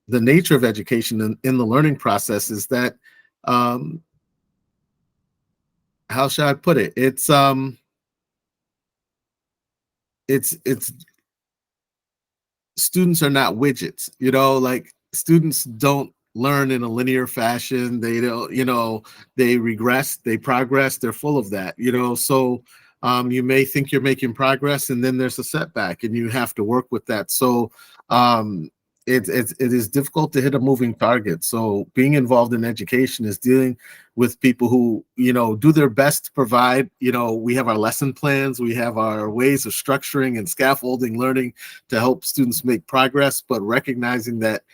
the nature of education in the learning process is that, how should I put it? It's students are not widgets, you know, like students don't learn in a linear fashion. They don't, you know, they regress, they progress, they're full of that, you know. So you may think you're making progress and then there's a setback and you have to work with that. So it is difficult to hit a moving target. So being involved in education is dealing with people who, you know, do their best to provide, you know, we have our lesson plans, we have our ways of structuring and scaffolding learning to help students make progress, but recognizing that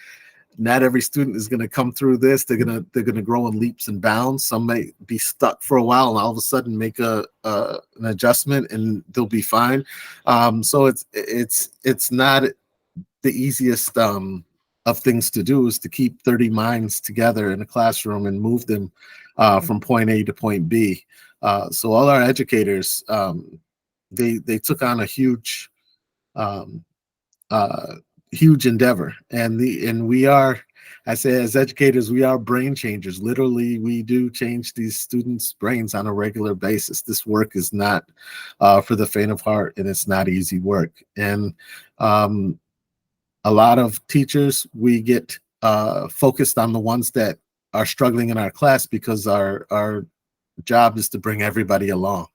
not every student is going to come through this. They're going to grow in leaps and bounds. Some may be stuck for a while and all of a sudden make an adjustment and they'll be fine. So it's not the easiest of things to do is to keep 30 minds together in a classroom and move them from point A to point B. So all our educators, they took on a huge huge endeavor, and we are, I say as educators, we are brain changers. Literally, we do change these students' brains on a regular basis. This work is not for the faint of heart, and it's not easy work. And a lot of teachers, we get focused on the ones that are struggling in our class because our job is to bring everybody along,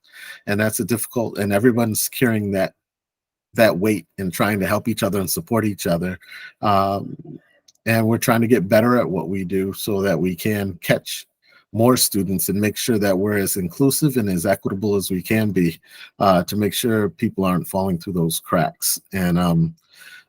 and that's a difficult, and everyone's carrying that weight and trying to help each other and support each other. And we're trying to get better at what we do so that we can catch more students and make sure that we're as inclusive and as equitable as we can be to make sure people aren't falling through those cracks. And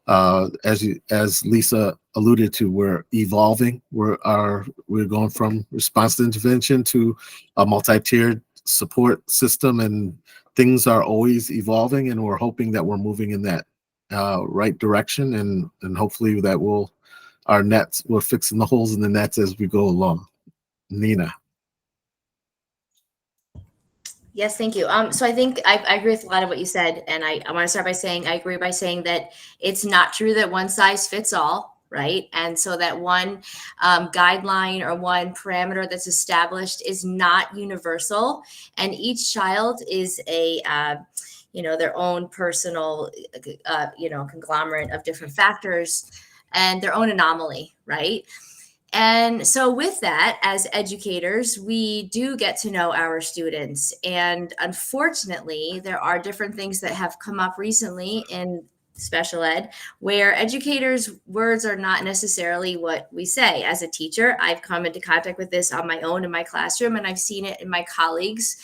as Lisa alluded to, we're evolving. We're going from response to intervention to a multi-tiered support system, and things are always evolving, and we're hoping that we're moving in that right direction, and hopefully that we're fixing the holes in the nets as we go along. Nina. Yes, thank you. So I think I agree with a lot of what you said, and I want to start by saying I agree by saying that it's not true that one size fits all, right? And so that one guideline or one parameter that's established is not universal, and each child is a their own personal conglomerate of different factors and their own anomaly, right? And so with that, as educators, we do get to know our students. And unfortunately, there are different things that have come up recently in special ed where educators' words are not necessarily what we say. As a teacher, I've come into contact with this on my own in my classroom, and I've seen it in my colleagues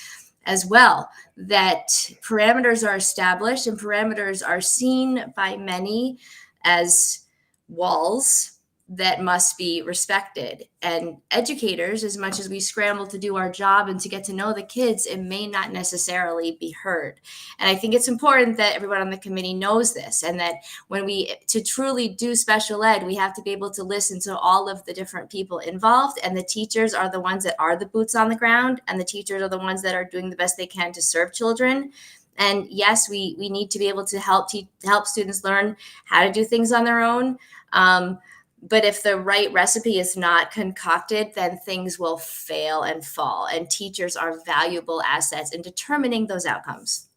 as well, that parameters are established and parameters are seen by many as walls that must be respected. And educators, as much as we scramble to do our job and to get to know the kids, it may not necessarily be heard. And I think it's important that everyone on the committee knows this, and that to truly do special ed, we have to be able to listen to all of the different people involved, and the teachers are the ones that are the boots on the ground, and the teachers are the ones that are doing the best they can to serve children. And yes, we need to be able to help students learn how to do things on their own. But if the right recipe is not concocted, then things will fail and fall. And teachers are valuable assets in determining those outcomes.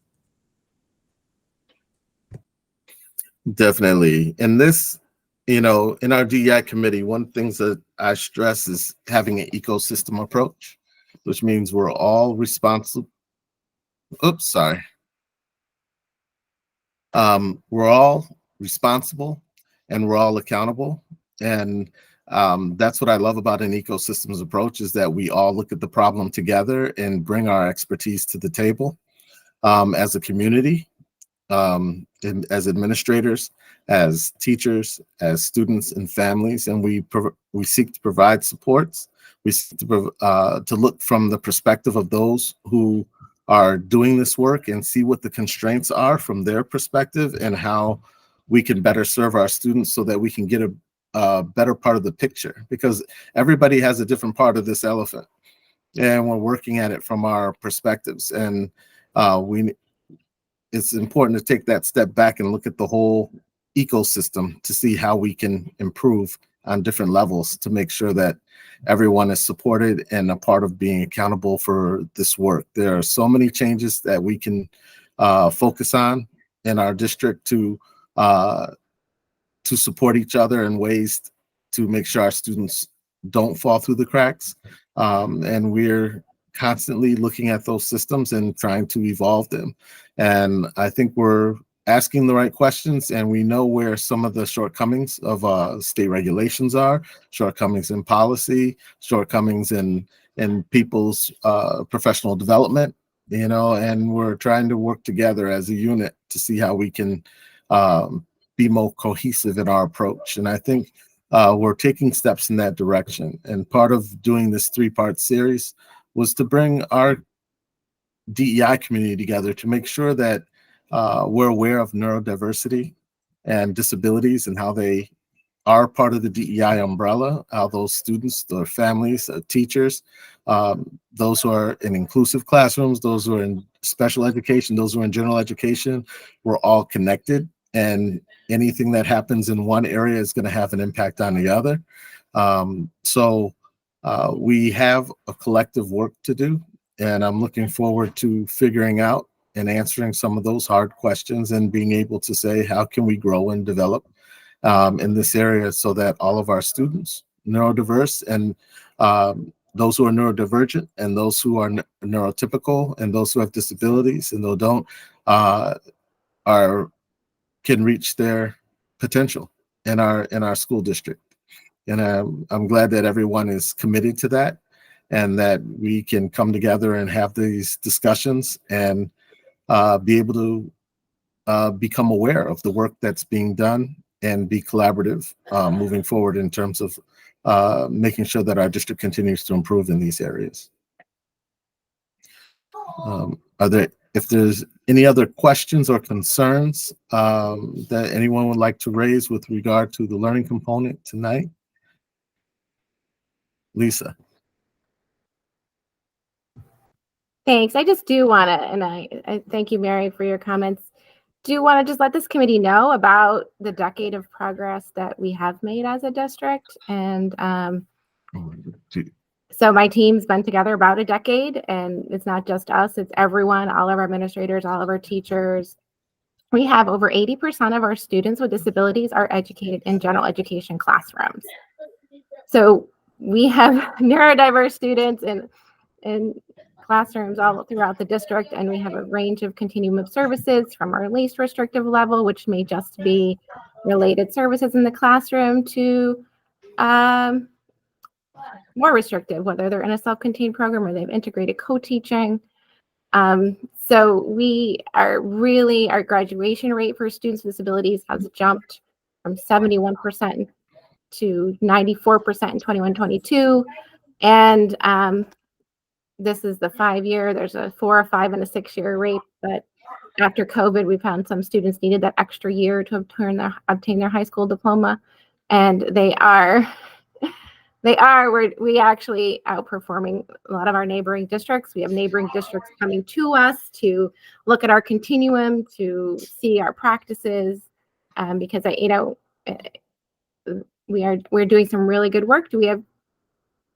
Definitely. And this, in our DEI committee, one thing that I stress is having an ecosystem approach, which means we're all responsible. Oops, sorry. We're all responsible and we're all accountable. And That's what I love about an ecosystems approach, is that we all look at the problem together and bring our expertise to the table as a community, and as administrators, as teachers, as students and families, and we seek to provide supports. We seek to look from the perspective of those who are doing this work and see what the constraints are from their perspective and how we can better serve our students so that we can get a better part of the picture, because everybody has a different part of this elephant and we're working at it from our perspectives. And it's important to take that step back and look at the whole ecosystem to see how we can improve on different levels to make sure that everyone is supported and a part of being accountable for this work. There are so many changes that we can focus on in our district to support each other in ways to make sure our students don't fall through the cracks. And we're constantly looking at those systems and trying to evolve them. And I think we're asking the right questions, and we know where some of the shortcomings of state regulations are, shortcomings in policy, shortcomings in people's professional development, and we're trying to work together as a unit to see how we can be more cohesive in our approach. And I think we're taking steps in that direction. And part of doing this 3-part series was to bring our DEI community together to make sure that we're aware of neurodiversity and disabilities and how they are part of the DEI umbrella, how those students, their families, teachers, those who are in inclusive classrooms, those who are in special education, those who are in general education, we're all connected. And anything that happens in one area is going to have an impact on the other. So we have a collective work to do, and I'm looking forward to figuring out and answering some of those hard questions and being able to say, how can we grow and develop in this area so that all of our students, neurodiverse and those who are neurodivergent and those who are neurotypical and those who have disabilities and those don't can reach their potential in our school district. And I'm glad that everyone is committed to that and that we can come together and have these discussions and be able to become aware of the work that's being done and be collaborative moving forward in terms of making sure that our district continues to improve in these areas. If there's any other questions or concerns that anyone would like to raise with regard to the learning component tonight? Lisa. Thanks. I just do want to, and I thank you, Mary, for your comments. Do want to just let this committee know about the decade of progress that we have made as a district. And so my team's been together about a decade, and it's not just us, it's everyone, all of our administrators, all of our teachers. We have over 80% of our students with disabilities are educated in general education classrooms. So we have neurodiverse students in classrooms all throughout the district, and we have a range of continuum of services from our least restrictive level, which may just be related services in the classroom, to more restrictive, whether they're in a self-contained program or they've integrated co-teaching. So we are really, our graduation rate for students with disabilities has jumped from 71% to 94% in 21-22. And this is the 5-year, there's a 4, a 5, and a 6-year rate, but after COVID, we found some students needed that extra year to obtain their high school diploma. And we actually outperforming a lot of our neighboring districts. We have neighboring districts coming to us to look at our continuum, to see our practices, because we're doing some really good work. Do we have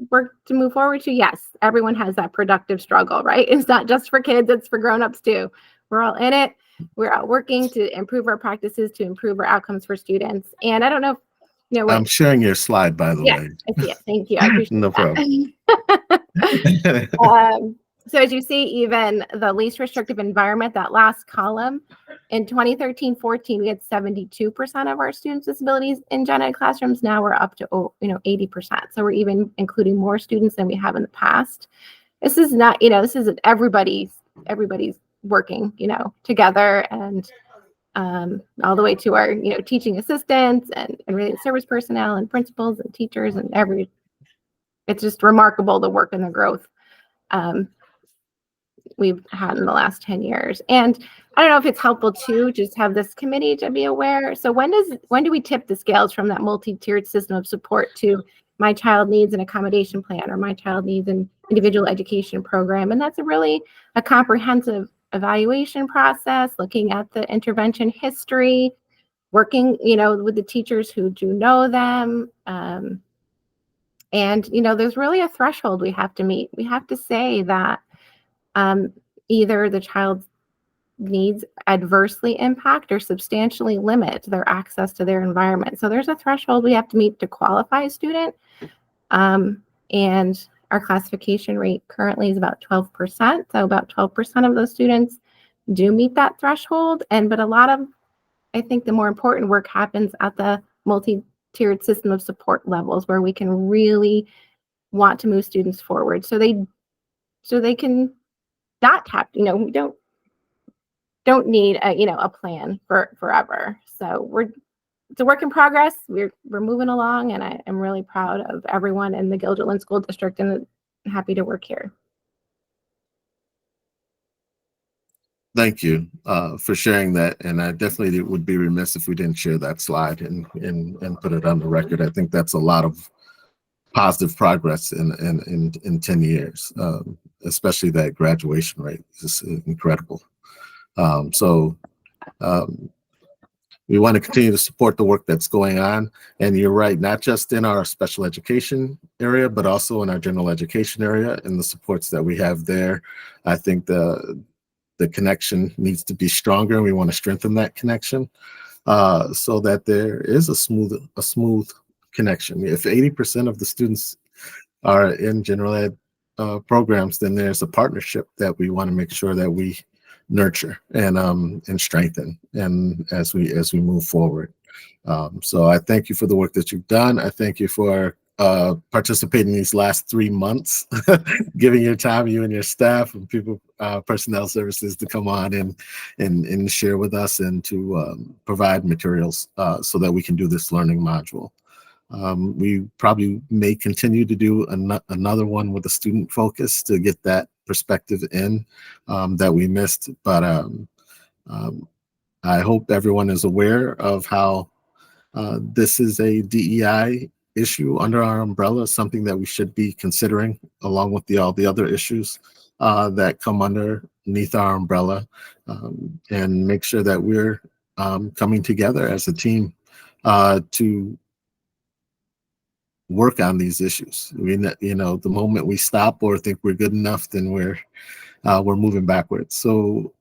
work to move forward to? Yes, everyone has that productive struggle, right? It's not just for kids, it's for grown-ups too. We're all in it. We're out working to improve our practices, to improve our outcomes for students. And I don't know if I'm sharing your slide, by the way. I see it. Thank you. I appreciate no that. problem. So as you see, even the least restrictive environment, that last column, in 2013-14, we had 72% of our students with disabilities in gen ed classrooms. Now we're up to 80%. So we're even including more students than we have in the past. This is not, this is everybody's working, together, and all the way to our, teaching assistants and related service personnel and principals and teachers and it's just remarkable the work and the growth we've had in the last 10 years. And I don't know if it's helpful to just have this committee to be aware. So when do we tip the scales from that multi-tiered system of support to my child needs an accommodation plan, or my child needs an individual education program? And that's a comprehensive evaluation process, looking at the intervention history, working, with the teachers who do know them. And, there's really a threshold we have to meet. We have to say that either the child's needs adversely impact or substantially limit their access to their environment. So there's a threshold we have to meet to qualify a student. And our classification rate currently is about 12%. So about 12% of those students do meet that threshold. But a lot of, I think the more important work happens at the multi-tiered system of support levels, where we can really want to move students forward so they can not tap, we don't need a plan for forever. So it's a work in progress. We're moving along, and I am really proud of everyone in the Guilderland School District and happy to work here. Thank you for sharing that. And I definitely would be remiss if we didn't share that slide and put it on the record. I think that's a lot of positive progress in 10 years, especially that graduation rate is incredible. We want to continue to support the work that's going on. And you're right, not just in our special education area, but also in our general education area and the supports that we have there. I think the connection needs to be stronger, and we want to strengthen that connection so that there is a smooth connection. If 80% of the students are in general ed programs, then there's a partnership that we want to make sure that we nurture and strengthen, and as we move forward. So I thank you for the work that you've done. I thank you for participating these last 3 months, giving your time, you and your staff and personnel services, to come on and share with us and to provide materials so that we can do this learning module. We probably may continue to do another one with a student focus to get that perspective in that we missed. But I hope everyone is aware of how this is a DEI issue under our umbrella, something that we should be considering along with all the other issues that come underneath our umbrella, and make sure that we're coming together as a team to work on these issues. The moment we stop or think we're good enough, then we're moving backwards. So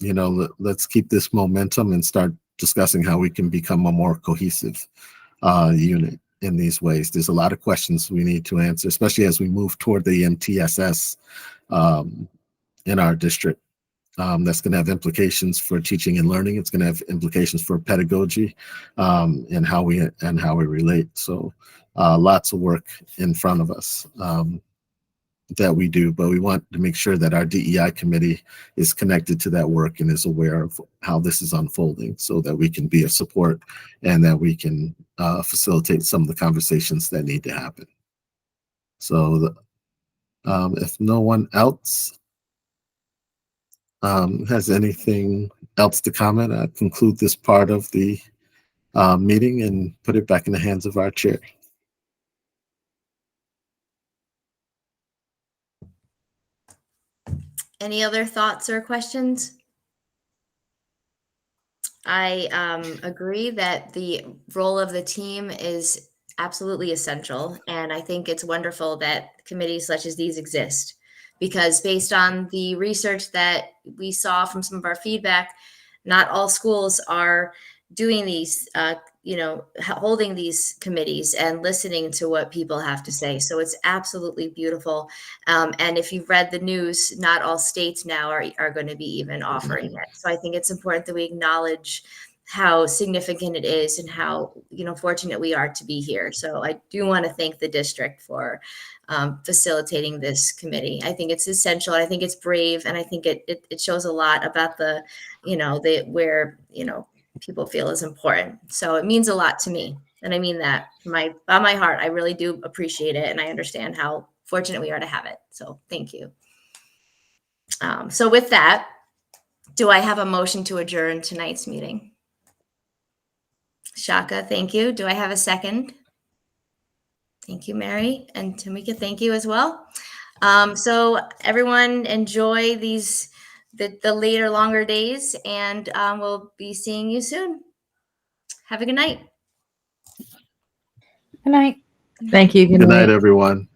let's keep this momentum and start discussing how we can become a more cohesive unit in these ways. There's a lot of questions we need to answer, especially as we move toward the MTSS in our district. That's going to have implications for teaching and learning. It's going to have implications for pedagogy and how we relate. So lots of work in front of us that we do, but we want to make sure that our DEI committee is connected to that work and is aware of how this is unfolding, so that we can be of support and that we can facilitate some of the conversations that need to happen. So if no one else has anything else to comment, I'll conclude this part of the meeting and put it back in the hands of our chair. Any other thoughts or questions? I agree that the role of the team is absolutely essential. And I think it's wonderful that committees such as these exist, because based on the research that we saw from some of our feedback, not all schools are doing these holding these committees and listening to what people have to say. So it's absolutely beautiful. And if you've read the news, not all states now are going to be even offering it. So I think it's important that we acknowledge how significant it is and how, fortunate we are to be here. So I do want to thank the district for facilitating this committee. I think it's essential. I think it's brave. And I think it shows a lot about where people feel is important. So it means a lot to me. And I mean that by my heart. I really do appreciate it. And I understand how fortunate we are to have it. So thank you. So with that, do I have a motion to adjourn tonight's meeting? Shaka, thank you. Do I have a second? Thank you, Mary. And Tamika, thank you as well. So everyone enjoy the later, longer days, and we'll be seeing you soon. Have a good night. Good night. Thank you. Good night, everyone.